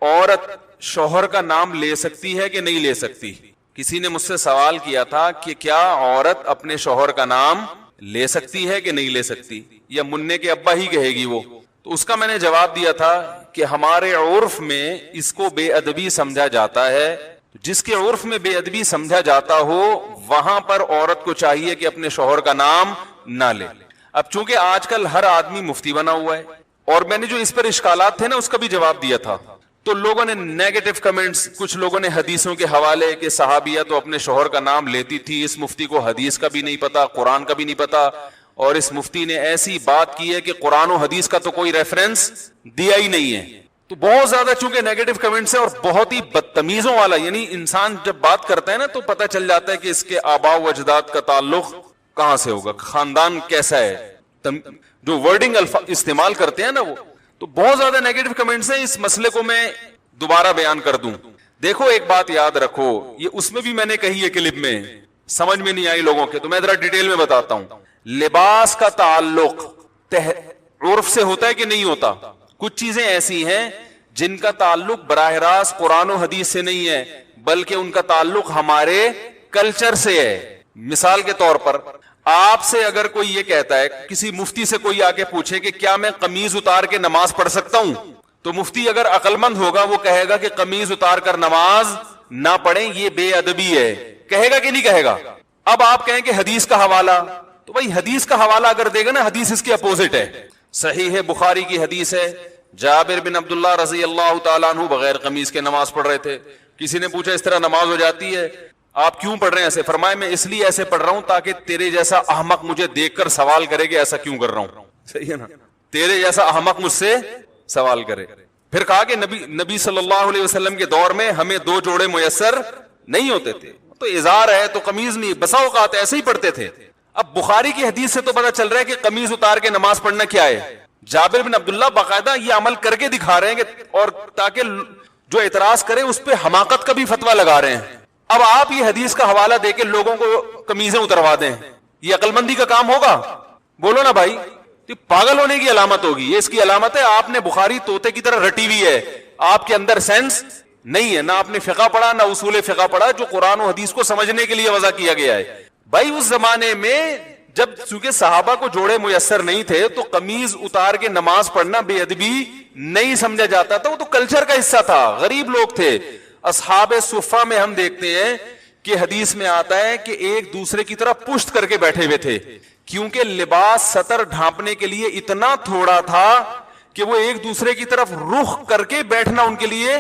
عورت شوہر کا نام لے سکتی ہے کہ نہیں لے سکتی۔ کسی نے مجھ سے سوال کیا تھا کہ کیا عورت اپنے شوہر کا نام لے سکتی ہے کہ نہیں لے سکتی، یا مننے کے ابا ہی کہے گی وہ، تو اس کا میں نے جواب دیا تھا کہ ہمارے عرف میں اس کو بے ادبی سمجھا جاتا ہے، جس کے عرف میں بے ادبی سمجھا جاتا ہو وہاں پر عورت کو چاہیے کہ اپنے شوہر کا نام نہ لے۔ اب چونکہ آج کل ہر آدمی مفتی بنا ہوا ہے، اور میں نے جو اس پر اشکالات تھے نا اس کا بھی جواب دیا تھا، تو لوگوں نے نیگیٹو کمنٹس، کچھ لوگوں نے حدیثوں کے حوالے کہ صحابیہ تو اپنے شوہر کا نام لیتی تھی، اس مفتی کو حدیث کا بھی نہیں پتا، قرآن کا بھی نہیں پتا، اور اس مفتی نے ایسی بات کی ہے کہ قرآن و حدیث کا تو کوئی ریفرنس دیا ہی نہیں ہے۔ تو بہت زیادہ چونکہ نیگیٹو کمنٹس ہیں اور بہت ہی بدتمیزوں والا، یعنی انسان جب بات کرتا ہے نا تو پتہ چل جاتا ہے کہ اس کے آباء و اجداد کا تعلق کہاں سے ہوگا، خاندان کیسا ہے، جو ورڈنگ استعمال کرتے ہیں نا وہ، تو بہت زیادہ نیگیٹو کمنٹس ہیں۔ اس مسئلے کو میں دوبارہ بیان کر دوں۔ دیکھو ایک بات یاد رکھو، یہ اس میں بھی میں نے کہی ہے کلپ میں، سمجھ میں نہیں آئی لوگوں کے، تو میں ذرا ڈیٹیل میں بتاتا ہوں۔ لباس کا تعلق عرف سے ہوتا ہے کہ نہیں ہوتا؟ کچھ چیزیں ایسی ہیں جن کا تعلق براہ راست قرآن و حدیث سے نہیں ہے، بلکہ ان کا تعلق ہمارے کلچر سے ہے۔ مثال کے طور پر آپ سے اگر کوئی یہ کہتا ہے، کسی مفتی سے کوئی آ کے پوچھے کہ کیا میں قمیض اتار کے نماز پڑھ سکتا ہوں، تو مفتی اگر عقل مند ہوگا وہ کہے گا کہ قمیض اتار کر نماز نہ پڑھیں، یہ بے ادبی ہے، کہے گا کہ نہیں کہے گا؟ اب آپ کہیں کہ حدیث کا حوالہ، تو بھائی حدیث کا حوالہ اگر دے گا نا، حدیث اس کے اپوزٹ ہے۔ صحیح ہے، بخاری کی حدیث ہے، جابر بن عبداللہ رضی اللہ تعالیٰ عنہ بغیر قمیض کے نماز پڑھ رہے تھے۔ کسی نے پوچھا اس طرح نماز ہو جاتی ہے، آپ کیوں پڑھ رہے ہیں ایسے؟ فرمایا میں اس لیے ایسے پڑھ رہا ہوں تاکہ تیرے جیسا احمق مجھے دیکھ کر سوال کرے کہ ایسا کیوں کر رہا ہوں۔ صحیح ہے نا، تیرے جیسا احمق مجھ سے سوال کرے۔ پھر کہا کہ نبی صلی اللہ علیہ وسلم کے دور میں ہمیں 2 جوڑے میسر نہیں ہوتے تھے، تو ازار ہے تو قمیض نہیں، بسا اوقات ایسے ہی پڑھتے تھے۔ اب بخاری کی حدیث سے تو پتہ چل رہا ہے کہ قمیض اتار کے نماز پڑھنا کیا ہے۔ جابر بن عبداللہ باقاعدہ یہ عمل کر کے دکھا رہے ہیں کہ، اور تاکہ جو اعتراض کرے اس پہ حماقت کا بھی فتویٰ لگا رہے ہیں۔ اب آپ یہ حدیث کا حوالہ دے کے لوگوں کو قمیضیں اتروا دیں، یہ عقل مندی کا کام ہوگا؟ بولو نا بھائی، یہ پاگل ہونے کی علامت ہوگی۔ یہ اس کی علامت ہے آپ نے بخاری طوطے کی طرح رٹی ہوئی ہے، آپ کے اندر سینس نہیں ہے، نہ آپ نے فقہ پڑھا نہ اصول فقہ پڑھا جو قرآن و حدیث کو سمجھنے کے لیے وضع کیا گیا ہے۔ بھائی اس زمانے میں جب چونکہ صحابہ کو جوڑے میسر نہیں تھے تو قمیض اتار کے نماز پڑھنا بے ادبی نہیں سمجھا جاتا تھا، وہ تو کلچر کا حصہ تھا، غریب لوگ تھے۔ اصحاب صفہ میں ہم دیکھتے ہیں کہ حدیث میں آتا ہے کہ ایک دوسرے کی طرح پشت کر کے بیٹھے ہوئے تھے، کیونکہ لباس سطر ڈھانپنے کے لیے اتنا تھوڑا تھا کہ وہ ایک دوسرے کی طرف رخ کر کے بیٹھنا ان کے لیے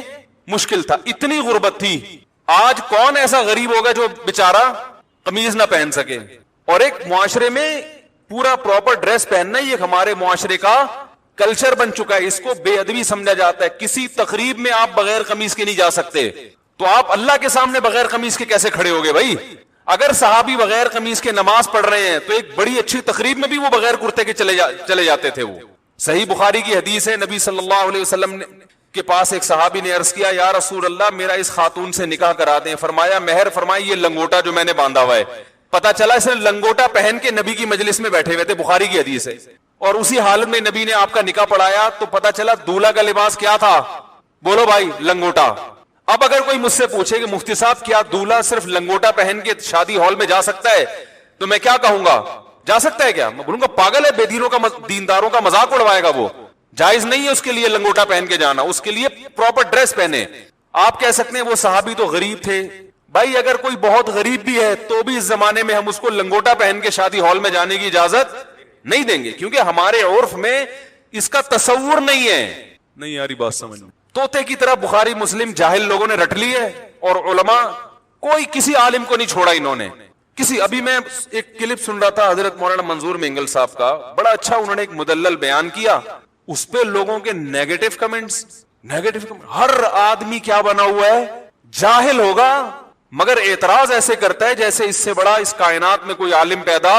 مشکل تھا، اتنی غربت تھی۔ آج کون ایسا غریب ہوگا جو بیچارہ قمیض نہ پہن سکے؟ اور ایک معاشرے میں پورا پراپر ڈریس پہننا یہ ہمارے معاشرے کا کلچر بن چکا ہے، اس کو بے ادبی سمجھا جاتا ہے۔ کسی تقریب میں آپ بغیر قمیض کے نہیں جا سکتے، تو آپ اللہ کے سامنے بغیر قمیض کے کیسے کھڑے ہوگے بھائی؟ اگر صحابی بغیر قمیض کے نماز پڑھ رہے ہیں تو ایک بڑی اچھی تقریب میں بھی وہ بغیر کرتے کے چلے جاتے تھے۔ وہ صحیح بخاری کی حدیث ہے، نبی صلی اللہ علیہ وسلم کے پاس ایک صحابی نے عرض کیا یا رسول اللہ میرا اس خاتون سے نکاح کرا دیں. فرمایا مہر فرمائی یہ لنگوٹا جو میں نے باندھا ہوا ہے. پتا چلا اس نے لنگوٹا پہن کے نبی کی مجلس میں بیٹھے ہوئے تھے, بخاری کی حدیث ہے, اور اسی حالت میں نبی نے آپ کا نکاح پڑھایا تو پتا چلا دولہا کا لباس کیا تھا, بولو بھائی, لنگوٹا. اب اگر کوئی مجھ سے پوچھے کہ مفتی صاحب کیا دولہا صرف لنگوٹا پہن کے شادی ہال میں جا سکتا ہے, تو میں کیا کہوں گا, جا سکتا ہے کیا؟ میں بولوں گا پاگل ہے, بے دینوں کا دینداروں کا مذاق اڑوائے گا. وہ جائز نہیں ہے اس کے لیے لنگوٹا پہن کے جانا, اس کے لیے پراپر ڈریس پہنے. آپ کہہ سکتے ہیں وہ صحابی تو غریب تھے. بھائی اگر کوئی بہت غریب بھی ہے تو بھی اس زمانے میں ہم اس کو لنگوٹا پہن کے شادی ہال میں جانے کی اجازت نہیں دیں گے, کیونکہ ہمارے عرف میں اس کا تصور نہیں ہے. نہیں یاری بات سمجھ میں, طوطے کی طرح بخاری مسلم جاہل لوگوں نے رٹ لی ہے, اور علماء کوئی کسی عالم کو نہیں چھوڑا انہوں نے. ابھی میں ایک کلپ سن رہا تھا حضرت مولانا منظور مینگل صاحب کا, بڑا اچھا انہوں نے ایک مدلل بیان کیا. اس پہ لوگوں کے نیگیٹو کمنٹس. ہر آدمی کیا بنا ہوا ہے, جاہل ہوگا, مگر اعتراض ایسے کرتا ہے جیسے اس سے بڑا اس کائنات میں کوئی عالم پیدا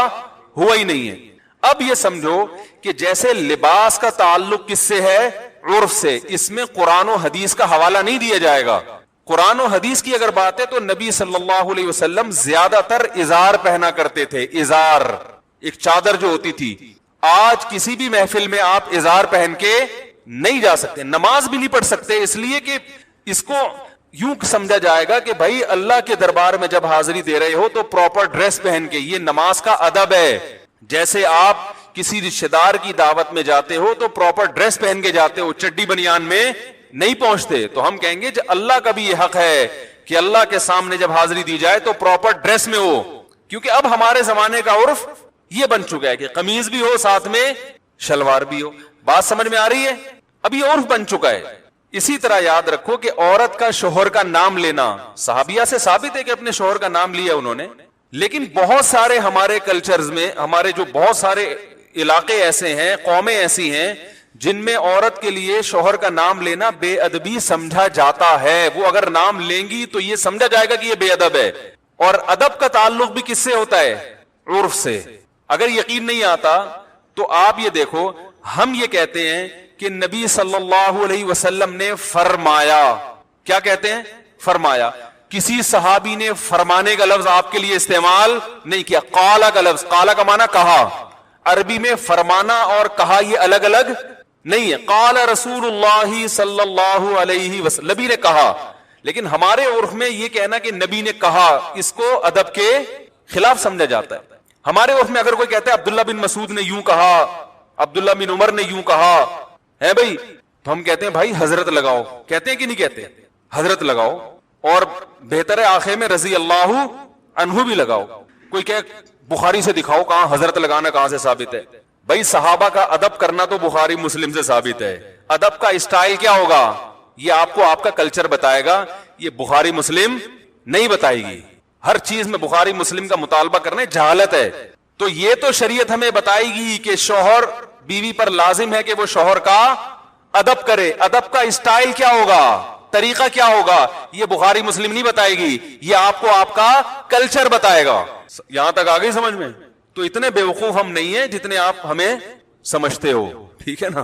ہوا ہی نہیں ہے. اب یہ سمجھو کہ جیسے لباس کا تعلق کس سے ہے, عرف سے, اس میں قرآن و حدیث کا حوالہ نہیں دیا جائے گا. قرآن و حدیث کی اگر بات ہے تو نبی صلی اللہ علیہ وسلم زیادہ تر ازار پہنا کرتے تھے. ازار ایک چادر جو ہوتی تھی. آج کسی بھی محفل میں آپ ازار پہن کے نہیں جا سکتے, نماز بھی نہیں پڑھ سکتے, اس لیے کہ اس کو یوں سمجھا جائے گا کہ بھائی اللہ کے دربار میں جب حاضری دے رہے ہو تو پراپر ڈریس پہن کے, یہ نماز کا ادب ہے. جیسے آپ کسی رشتہ دار کی دعوت میں جاتے ہو تو پراپر ڈریس پہن کے جاتے ہو, چڈی بنیان میں نہیں پہنچتے. تو ہم کہیں گے اللہ کا بھی یہ حق ہے کہ اللہ کے سامنے جب حاضری دی جائے تو پراپر ڈریس میں ہو, کیونکہ اب ہمارے زمانے کا عرف یہ بن چکا ہے کہ قمیض بھی ہو ساتھ میں شلوار بھی ہو. بات سمجھ میں آ رہی ہے؟ اب یہ عرف بن چکا ہے. اسی طرح یاد رکھو کہ عورت کا شوہر کا نام لینا صحابیہ سے ثابت ہے کہ اپنے شوہر کا نام لیا انہوں نے, لیکن بہت سارے ہمارے کلچرز میں, ہمارے جو بہت سارے علاقے ایسے ہیں, قومیں ایسی ہیں جن میں عورت کے لیے شوہر کا نام لینا بے ادبی سمجھا جاتا ہے. وہ اگر نام لیں گی تو یہ سمجھا جائے گا کہ یہ بے ادب ہے. اور ادب کا تعلق بھی کس سے ہوتا ہے, عرف سے. اگر یقین نہیں آتا تو آپ یہ دیکھو, ہم یہ کہتے ہیں کہ نبی صلی اللہ علیہ وسلم نے فرمایا. کیا کہتے ہیں؟ فرمایا. کسی صحابی نے فرمانے کا لفظ آپ کے لیے استعمال نہیں کیا. قالا کا لفظ, قالا کا معنی کہا. عربی میں فرمانا اور کہا یہ الگ الگ نہیں ہے. قال رسول اللہ صلی اللہ علیہ وسلم, نبی نے کہا. لیکن ہمارے عرف میں یہ کہنا کہ نبی نے کہا, اس کو ادب کے خلاف سمجھا جاتا ہے. ہمارے عرف میں اگر کوئی کہتا ہے عبداللہ بن مسعود نے یوں کہا, عبداللہ بن عمر نے یوں کہا ہے بھائی, تو ہم کہتے ہیں بھائی حضرت لگاؤ. کہتے ہیں کہ نہیں کہتے؟ حضرت لگاؤ, اور بہتر ہے آخر میں رضی اللہ عنہ بھی لگاؤ. کوئی کہ بخاری سے دکھاؤ کہاں حضرت لگانا کہاں سے ثابت ہے. بھائی صحابہ کا ادب کرنا تو بخاری مسلم سے ثابت ہے. ادب کا اسٹائل کیا ہوگا یہ آپ کو آپ کا کلچر بتائے گا, یہ بخاری مسلم نہیں بتائے گی. ہر چیز میں بخاری مسلم کا مطالبہ کرنا جہالت ہے. تو یہ تو شریعت ہمیں بتائے گی کہ شوہر بیوی پر لازم ہے کہ وہ شوہر کا ادب کرے. ادب کا اسٹائل کیا ہوگا, طریقہ کیا ہوگا, یہ بخاری مسلم نہیں بتائے گی, یہ آپ کو آپ کا کلچر بتائے گا. یہاں تک آ گئی سمجھ میں؟ تو اتنے بیوقوف ہم نہیں ہیں جتنے آپ ہمیں سمجھتے ہو, ٹھیک ہے نا.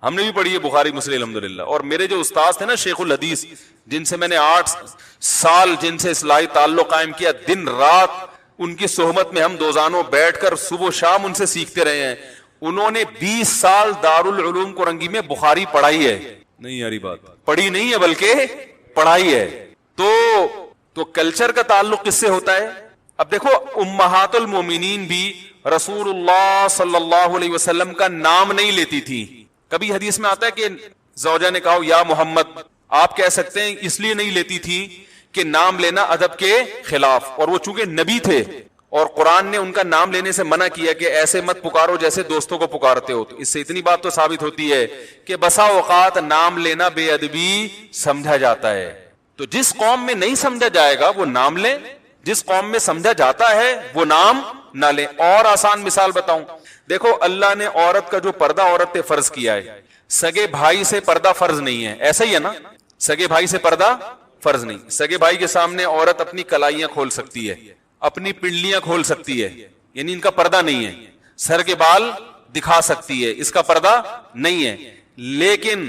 ہم نے بھی پڑھی ہے بخاری مسلم الحمدللہ. اور میرے جو استاد تھے نا شیخ الحدیث, جن سے میں نے 8 سال جن سے اصلاحی تعلق قائم کیا, دن رات ان کی صحبت میں ہم دوزانوں بیٹھ کر صبح و شام ان سے سیکھتے رہے ہیں. انہوں نے 20 سال دارالعلوم کورنگی میں بخاری پڑھائی ہے. نہیں یاری بات, پڑھی نہیں ہے بلکہ پڑھائی ہے. تو کلچر کا تعلق کس سے ہوتا ہے؟ اب دیکھو امہات المومنین بھی رسول اللہ صلی اللہ علیہ وسلم کا نام نہیں لیتی تھی. کبھی حدیث میں آتا ہے کہ زوجہ نے کہا یا محمد, آپ کہہ سکتے ہیں اس لیے نہیں لیتی تھی کہ نام لینا ادب کے خلاف, اور وہ چونکہ نبی تھے اور قرآن نے ان کا نام لینے سے منع کیا کہ ایسے مت پکارو جیسے دوستوں کو پکارتے ہو. تو اس سے اتنی بات تو ثابت ہوتی ہے کہ بسا اوقات نام لینا بے ادبی سمجھا جاتا ہے. تو جس قوم میں نہیں سمجھا جائے گا وہ نام لیں, جس قوم میں سمجھا جاتا ہے وہ نام نہ لیں. اور آسان مثال بتاؤں, دیکھو اللہ نے عورت کا جو پردہ عورت پہ فرض کیا ہے, سگے بھائی سے پردہ فرض نہیں ہے. ایسا ہی ہے نا, سگے بھائی سے پردہ فرض نہیں. سگے بھائی کے سامنے عورت اپنی کلائیاں کھول سکتی ہے, اپنی پنڈلیاں کھول سکتی ہے, یعنی ان کا پردہ نہیں ہے. سر کے بال دکھا سکتی ہے, اس کا پردہ نہیں ہے. لیکن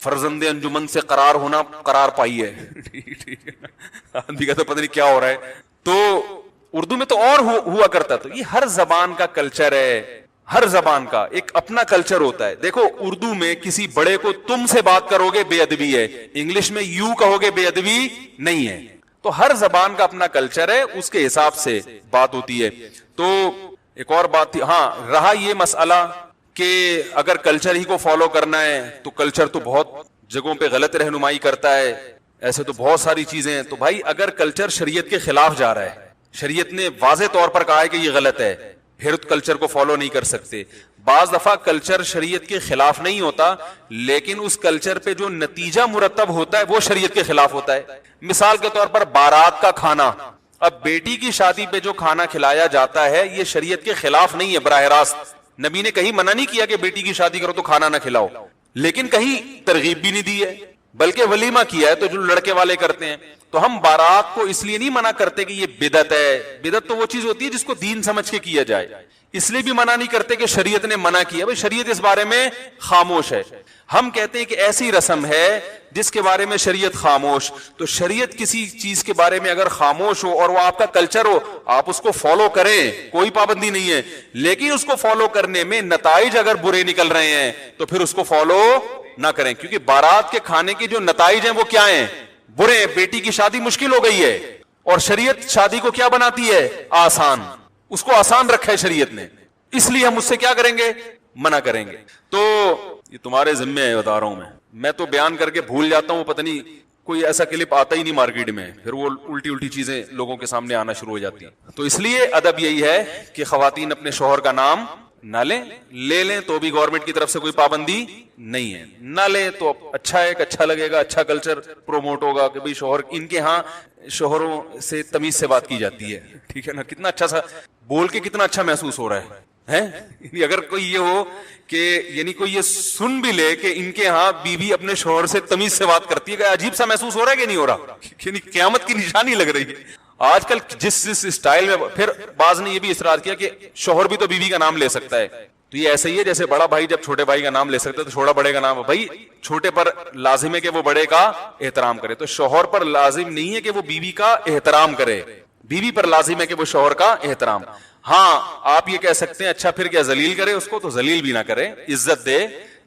فرزند انجمن سے قرار ہونا قرار پائی ہے. ٹھیک ہے نا, آدمی کا تو پتہ نہیں کیا ہو رہا ہے. تو اردو میں تو اور ہوا کرتا. تو یہ ہر زبان کا کلچر ہے, ہر زبان کا ایک اپنا کلچر ہوتا ہے. دیکھو اردو میں کسی بڑے کو تم سے بات کرو گے بے ادبی ہے, انگلش میں یو کہو گے بے ادبی نہیں ہے. تو ہر زبان کا اپنا کلچر ہے, اس کے حساب سے بات ہوتی ہے. تو ایک اور بات تھی, ہاں رہا یہ مسئلہ کہ اگر کلچر ہی کو فالو کرنا ہے تو کلچر تو بہت جگہوں پہ غلط رہنمائی کرتا ہے, ایسے تو بہت ساری چیزیں ہیں. تو بھائی اگر کلچر شریعت کے خلاف جا رہا ہے, شریعت نے واضح طور پر کہا ہے کہ یہ غلط ہے, پھر کلچر کو فالو نہیں کر سکتے. بعض دفعہ کلچر شریعت کے خلاف نہیں ہوتا, لیکن اس کلچر پہ جو نتیجہ مرتب ہوتا ہے وہ شریعت کے خلاف ہوتا ہے. مثال کے طور پر بارات کا کھانا, اب بیٹی کی شادی پہ جو کھانا کھلایا جاتا ہے یہ شریعت کے خلاف نہیں ہے براہ راست. نبی نے کہیں منع نہیں کیا کہ بیٹی کی شادی کرو تو کھانا نہ کھلاؤ, لیکن کہیں ترغیب بھی نہیں دی ہے, بلکہ ولیمہ کیا ہے تو جو لڑکے والے کرتے ہیں. تو ہم بارات کو اس لیے نہیں منع کرتے کہ یہ بدعت ہے, بدعت تو وہ چیز ہوتی ہے جس کو دین سمجھ کے کیا جائے, اس لیے بھی منع نہیں کرتے کہ شریعت نے منع کیا. بھائی شریعت اس بارے میں خاموش ہے. ہم کہتے ہیں کہ ایسی رسم ہے جس کے بارے میں شریعت خاموش. تو شریعت کسی چیز کے بارے میں اگر خاموش ہو اور وہ آپ کا کلچر ہو, آپ اس کو فالو کریں, کوئی پابندی نہیں ہے, لیکن اس کو فالو کرنے میں نتائج اگر برے نکل رہے ہیں تو پھر اس کو فالو نہ کریں. کیونکہ بارات کے کھانے کے جو نتائج ہیں وہ کیا ہیں, برے ہیں. بیٹی کی شادی مشکل ہو گئی ہے اور شریعت شادی کو کیا بناتی ہے, آسان. اس کو آسان رکھا ہے شریعت نے, اس لیے ہم اس سے کیا کریں گے, منع کریں گے. تو یہ تمہارے ذمہ ہے بتا رہا ہوں میں تو بیان کر کے بھول جاتا ہوں, پتہ نہیں کوئی ایسا کلپ آتا ہی نہیں مارکیٹ میں, پھر وہ الٹی چیزیں لوگوں کے سامنے آنا شروع ہو جاتی ہیں. تو اس لیے ادب یہی ہے کہ خواتین اپنے شوہر کا نام نہ لیں, لے لیں تو بھی گورنمنٹ کی طرف سے کوئی پابندی نہیں ہے, نہ لیں تو اچھا ہے, اچھا لگے گا, اچھا کلچر پروموٹ ہوگا کہ بھئی شوہر, ان کے ہاں شوہروں سے تمیز سے بات کی جاتی ہے. ٹھیک ہے نا, کتنا اچھا سا بول کے کتنا اچھا محسوس ہو رہا ہے. اگر کوئی یہ ہو کہ یعنی کوئی یہ سن بھی لے کہ ان کے ہاں بیوی اپنے شوہر سے تمیز سے بات کرتی ہے, کہ عجیب سا محسوس ہو رہا ہے کہ نہیں ہو رہا, یعنی قیامت کی نشانی لگ رہی ہے. آج کل جس اسٹائل میں, پھر بعض نے یہ بھی اصرار کیا کہ شوہر بھی تو بیوی کا نام لے سکتا ہے. تو یہ ایسے ہی ہے جیسے بڑا بھائی جب چھوٹے بھائی کا نام لے سکتا ہے تو چھوٹا بڑے کا نام, بھائی چھوٹے پر لازم ہے کہ وہ بڑے کا احترام کرے, تو شوہر پر لازم نہیں ہے کہ وہ بیوی کا احترام کرے, بیوی پر لازم ہے کہ وہ شوہر کا احترام. ہاں آپ یہ کہہ سکتے ہیں اچھا پھر کیا ذلیل کرے اس کو, تو ذلیل بھی نہ کرے, عزت دے,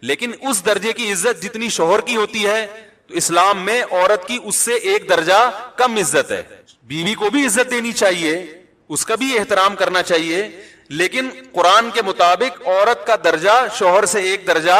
لیکن اس درجے کی عزت جتنی شوہر کی ہوتی ہے تو اسلام میں عورت کی اس سے ایک درجہ کم عزت ہے. بیوی کو بھی عزت دینی چاہیے, اس کا بھی احترام کرنا چاہیے, لیکن قرآن کے مطابق عورت کا درجہ شوہر سے ایک درجہ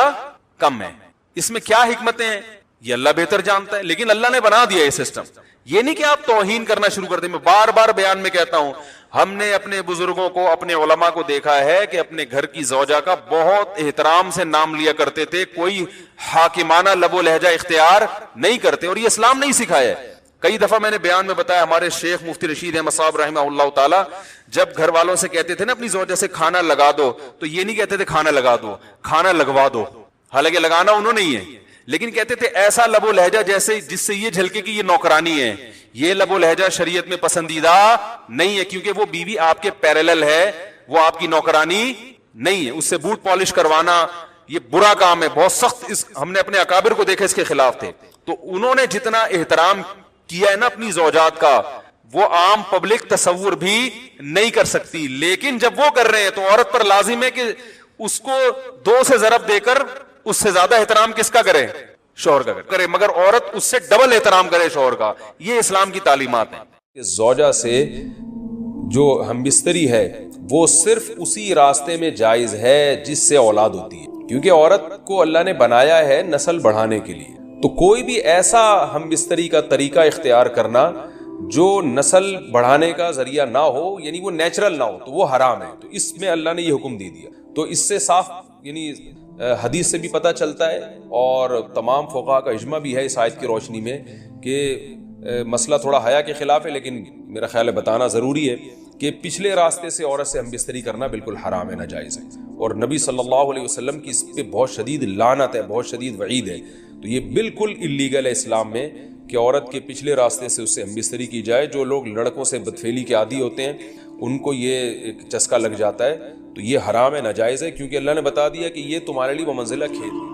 کم ہے. اس میں کیا حکمتیں ہیں یہ اللہ بہتر جانتا ہے, لیکن اللہ نے بنا دیا یہ سسٹم. یہ نہیں کہ آپ توہین کرنا شروع کر دیں. میں بار بار بیان میں کہتا ہوں, ہم نے اپنے بزرگوں کو, اپنے علماء کو دیکھا ہے کہ اپنے گھر کی زوجہ کا بہت احترام سے نام لیا کرتے تھے, کوئی حاکمانہ لب و لہجہ اختیار نہیں کرتے, اور یہ اسلام نہیں سکھایا ہے. کئی دفعہ میں نے بیان میں بتایا, ہمارے شیخ مفتی رشید احمد صاحب رحمہ اللہ تعالی جب گھر والوں سے کہتے تھے نا اپنی زوجہ سے کھانا لگا دو, تو یہ نہیں کہتے تھے کھانا لگا دو, کھانا لگوا دو. حالانکہ لگانا انہوں نے ہی ہے, لیکن کہتے تھے ایسا لب و لہجہ جیسے جس سے یہ جھلکے کہ یہ نوکرانی ہے. یہ لب و لہجہ شریعت میں پسندیدہ نہیں ہے, کیونکہ وہ بیوی آپ کے پیرالل ہے, وہ آپ کی نوکرانی نہیں ہے. اس سے بوٹ پالش کروانا یہ برا کام ہے, بہت سخت. ہم نے اپنے اکابر کو دیکھا اس کے خلاف تھے. تو انہوں نے جتنا احترام کیا ہے نا اپنی زوجات کا, وہ عام پبلک تصور بھی نہیں کر سکتی. لیکن جب وہ کر رہے ہیں تو عورت پر لازم ہے کہ اس کو 2 سے ضرب دے کر اس سے زیادہ احترام کس کا کرے, شوہر کا کرے, مگر عورت اس سے ڈبل احترام کرے شوہر کا. یہ اسلام کی تعلیمات ہیں. زوجہ سے جو ہم بستری ہے وہ صرف اسی راستے میں جائز ہے جس سے اولاد ہوتی ہے, کیونکہ عورت کو اللہ نے بنایا ہے نسل بڑھانے کے لیے. تو کوئی بھی ایسا ہم بستری کا طریقہ اختیار کرنا جو نسل بڑھانے کا ذریعہ نہ ہو, یعنی وہ نیچرل نہ ہو, تو وہ حرام ہے. تو اس میں اللہ نے یہ حکم دے دیا. تو اس سے صاف یعنی حدیث سے بھی پتہ چلتا ہے, اور تمام فقہاء کا اجماع بھی ہے اس آیت کی روشنی میں کہ مسئلہ تھوڑا حیا کے خلاف ہے, لیکن میرا خیال ہے بتانا ضروری ہے کہ پچھلے راستے سے عورت سے ہم بستری کرنا بالکل حرام ہے, ناجائز ہے. اور نبی صلی اللہ علیہ وسلم کی اس پہ بہت شدید لعنت ہے, بہت شدید وعید ہے. تو یہ بالکل اللیگل ہے اسلام میں کہ عورت کے پچھلے راستے سے اس سے ہم بستری کی جائے. جو لوگ لڑکوں سے بدفعلی کے عادی ہوتے ہیں ان کو یہ ایک چسکا لگ جاتا ہے, تو یہ حرام ہے, ناجائز ہے, کیونکہ اللہ نے بتا دیا کہ یہ تمہارے لیے وہ منزلہ کھیل.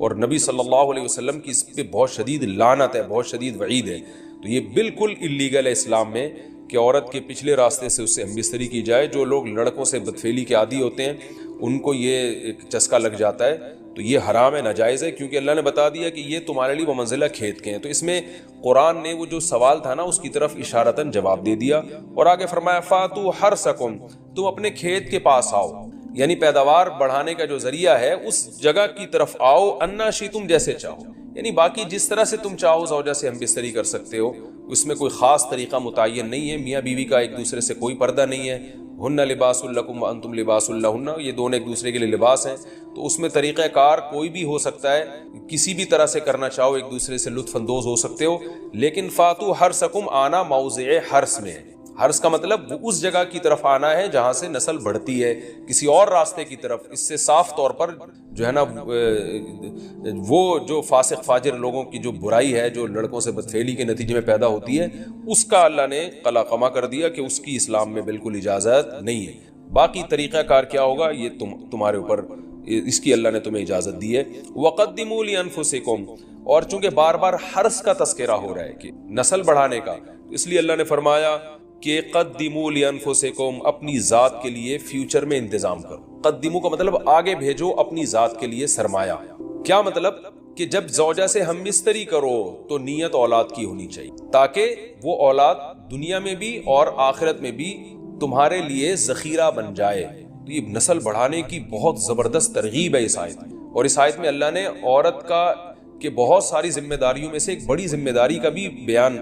اور نبی صلی اللہ علیہ وسلم کی اس پہ بہت شدید لعنت ہے، بہت شدید وعید ہے. تو یہ بالکل اللیگل ہے اسلام میں کہ عورت کے پچھلے راستے سے اس سے ہم بستری کی جائے. جو لوگ لڑکوں سے بدفعلی کے عادی ہوتے ہیں ان کو یہ ایک چسکا لگ جاتا ہے، تو یہ حرام ہے، ناجائز ہے، کیونکہ اللہ نے بتا دیا کہ یہ تمہارے لیے بمنزلہ کھیت کے ہیں. تو اس میں قرآن نے وہ جو سوال تھا نا اس کی طرف اشارتاً جواب دے دیا، اور آگے فرمایا فاتو حرسکم، تم اپنے کھیت کے پاس آؤ، یعنی پیداوار بڑھانے کا جو ذریعہ ہے اس جگہ کی طرف آؤ، انا شئتم، جیسے چاہو، یعنی باقی جس طرح سے تم چاہو زوجہ سے ہم بستری کر سکتے ہو، اس میں کوئی خاص طریقہ متعین نہیں ہے. میاں بیوی کا ایک دوسرے سے کوئی پردہ نہیں ہے. ہن لباس لکم وانتم لباس لہن، یہ دونوں ایک دوسرے کے لیے لباس ہیں. تو اس میں طریقہ کار کوئی بھی ہو سکتا ہے، کسی بھی طرح سے کرنا چاہو ایک دوسرے سے لطف اندوز ہو سکتے ہو. لیکن فاتو حرسکم، آنا موضع حرس میں ہے. حرس کا مطلب وہ اس جگہ کی طرف آنا ہے جہاں سے نسل بڑھتی ہے، کسی اور راستے کی طرف. اس سے صاف طور پر جو ہے نا وہ جو فاسق فاجر لوگوں کی جو برائی ہے، جو لڑکوں سے بدفعلی کے نتیجے میں پیدا ہوتی ہے، اس کا اللہ نے قلع قما کر دیا کہ اس کی اسلام میں بالکل اجازت نہیں ہے. باقی طریقہ کار کیا ہوگا یہ تمہارے اوپر، اس کی اللہ نے تمہیں اجازت دی ہے. وَقَدِّمُوا لِأَنفُسِكُمْ، اور چونکہ بار بار حرس کا تذکرہ ہو رہا ہے کہ نسل بڑھانے کا، اس لیے اللہ نے فرمایا کہ قدموا لانفسکم، اپنی ذات کے لیے فیوچر میں انتظام کرو. قدموا کا مطلب آگے بھیجو اپنی ذات کے لیے سرمایہ. کیا مطلب؟ کہ جب زوجہ سے ہم بستری کرو تو نیت اولاد کی ہونی چاہیے، تاکہ وہ اولاد دنیا میں بھی اور آخرت میں بھی تمہارے لیے ذخیرہ بن جائے. تو یہ نسل بڑھانے کی بہت زبردست ترغیب ہے اس آیت میں. اور اس آیت میں اللہ نے عورت کا کہ بہت ساری ذمہ داریوں میں سے ایک بڑی ذمہ داری کا بھی بیان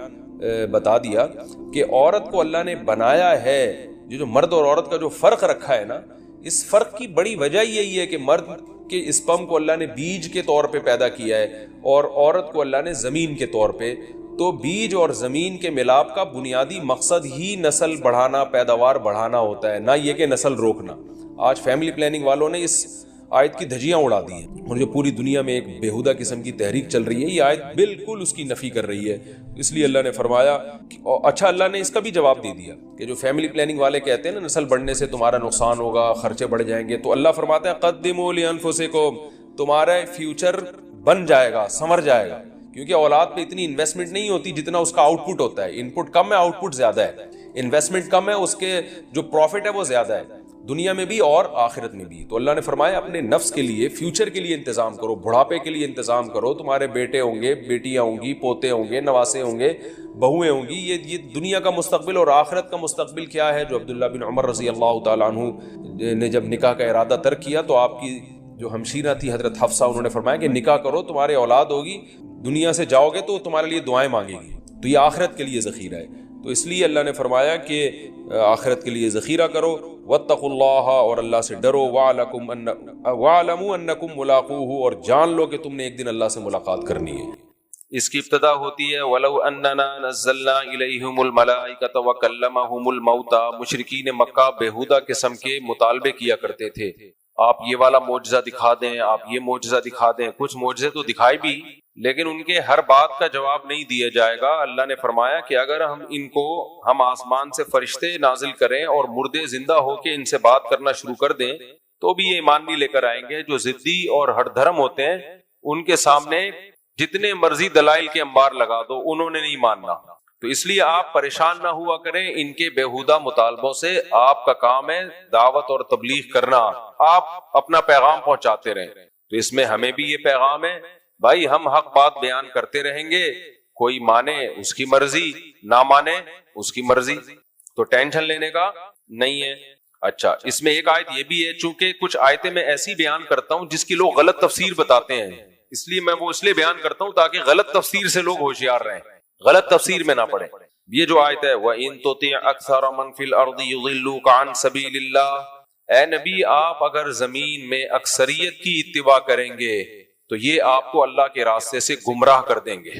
بتا دیا کہ عورت کو اللہ نے بنایا ہے. جو مرد اور عورت کا جو فرق رکھا ہے نا، اس فرق کی بڑی وجہ یہی ہے کہ مرد کے اسپم کو اللہ نے بیج کے طور پہ پیدا کیا ہے اور عورت کو اللہ نے زمین کے طور پہ. تو بیج اور زمین کے ملاپ کا بنیادی مقصد ہی نسل بڑھانا، پیداوار بڑھانا ہوتا ہے، نہ یہ کہ نسل روکنا. آج فیملی پلاننگ والوں نے اس آیت کی دھجیاں اڑا دی ہیں، اور جو پوری دنیا میں ایک بےہودہ قسم کی تحریک چل رہی ہے، یہ آیت بالکل اس کی نفی کر رہی ہے. اس لیے اللہ نے فرمایا اچھا، اللہ نے اس کا بھی جواب دے دیا کہ جو فیملی پلاننگ والے کہتے ہیں نا نسل بڑھنے سے تمہارا نقصان ہوگا، خرچے بڑھ جائیں گے، تو اللہ فرماتا ہے قدموا لانفسکم، تمہارا فیوچر بن جائے گا، سنور جائے گا. کیونکہ اولاد پہ اتنی انویسٹمنٹ نہیں ہوتی جتنا اس کا آؤٹ پٹ ہوتا ہے. ان پٹ کم ہے، آؤٹ پٹ زیادہ ہے. انویسٹمنٹ کم ہے، اس کے جو پروفٹ ہے وہ زیادہ ہے، دنیا میں بھی اور آخرت میں بھی. تو اللہ نے فرمایا اپنے نفس کے لیے، فیوچر کے لیے انتظام کرو، بڑھاپے کے لیے انتظام کرو. تمہارے بیٹے ہوں گے، بیٹیاں ہوں گی، پوتے ہوں گے، نواسے ہوں گے، بہویں ہوں گی. یہ دنیا کا مستقبل اور آخرت کا مستقبل کیا ہے. جو عبداللہ بن عمر رضی اللہ تعالیٰ عنہ نے جب نکاح کا ارادہ ترک کیا تو آپ کی جو ہمشیرہ تھی حضرت حفصہ، انہوں نے فرمایا کہ نکاح کرو، تمہارے اولاد ہوگی، دنیا سے جاؤ گے تو تمہارے لیے دعائیں مانگے گی. تو یہ آخرت کے لیے ذخیرہ ہے. تو اس لیے اللہ نے فرمایا کہ آخرت کے لیے ذخیرہ کرو. واتقوا اللہ، اور اللہ سے ڈرو. واعلموا انکم ملاقوہ، اور جان لو کہ تم نے ایک دن اللہ سے ملاقات کرنی ہے. اس کی ابتدا ہوتی ہے وَلَوْ أَنَّنَا نَزَّلْنَا إِلَيْهِمُ الْمَلَائِكَةَ وَكَلَّمَهُمُ الْمَوْتَى. مشرکین مکہ بیہودہ قسم کے مطالبے کیا کرتے تھے، آپ یہ والا معجزہ دکھا دیں، آپ یہ معجزہ دکھا دیں. کچھ معجزے تو دکھائے بھی، لیکن ان کے ہر بات کا جواب نہیں دیا جائے گا. اللہ نے فرمایا کہ اگر ہم آسمان سے فرشتے نازل کریں اور مردے زندہ ہو کے ان سے بات کرنا شروع کر دیں تو بھی یہ ایمان نہیں لے کر آئیں گے. جو ضدی اور ہٹ دھرم ہوتے ہیں ان کے سامنے جتنے مرضی دلائل کے انبار لگا دو، انہوں نے نہیں ماننا. تو اس لیے آپ پریشان نہ ہوا کریں ان کے بیہودہ مطالبوں سے. آپ کا کام ہے دعوت اور تبلیغ کرنا، آپ اپنا پیغام پہنچاتے رہیں. تو اس میں ہمیں بھی یہ پیغام ہے بھائی، ہم حق بات بیان کرتے رہیں گے، کوئی مانے اس کی مرضی، نہ مانے اس کی مرضی. تو ٹینشن لینے کا نہیں ہے. اچھا، اس میں ایک آیت یہ بھی ہے، چونکہ کچھ آیتیں میں ایسی بیان کرتا ہوں جس کی لوگ غلط تفسیر بتاتے ہیں، اس لیے میں وہ اس لیے بیان کرتا ہوں تاکہ غلط تفسیر سے لوگ ہوشیار رہیں، غلط تفسیر میں نہ پڑیں. یہ جو آیت ہے وَإِن تُطِعْ أَكْثَرَ مَنْ فِي الْأَرْضِ يُضِلُّوكَ عَنْ سَبِيلِ اللَّهِ، اے نبی آپ اگر زمین میں اکثریت کی اتباع کریں گے تو یہ آپ کو اللہ کے راستے سے گمراہ کر دیں گے.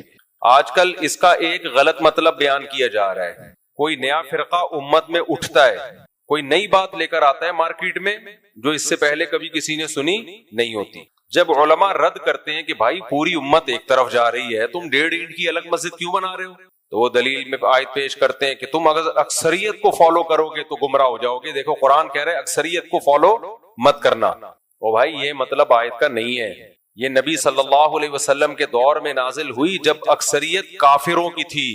آج کل اس کا ایک غلط مطلب بیان کیا جا رہا ہے. کوئی نیا فرقہ امت میں اٹھتا ہے، کوئی نئی بات لے کر آتا ہے مارکیٹ میں جو اس سے پہلے کبھی کسی نے سنی نہیں ہوتی. جب علماء رد کرتے ہیں کہ بھائی پوری امت ایک طرف جا رہی ہے، تم 1.5 اینٹ کی الگ مسجد کیوں بنا رہے ہو، تو وہ دلیل میں آیت پیش کرتے ہیں کہ تم اگر اکثریت کو فالو کرو گے تو گمراہ ہو جاؤ گے. دیکھو قرآن کہہ رہے اکثریت کو فالو مت کرنا. او بھائی یہ مطلب آیت کا نہیں ہے. یہ نبی صلی اللہ علیہ وسلم کے دور میں نازل ہوئی جب اکثریت کافروں کی تھی،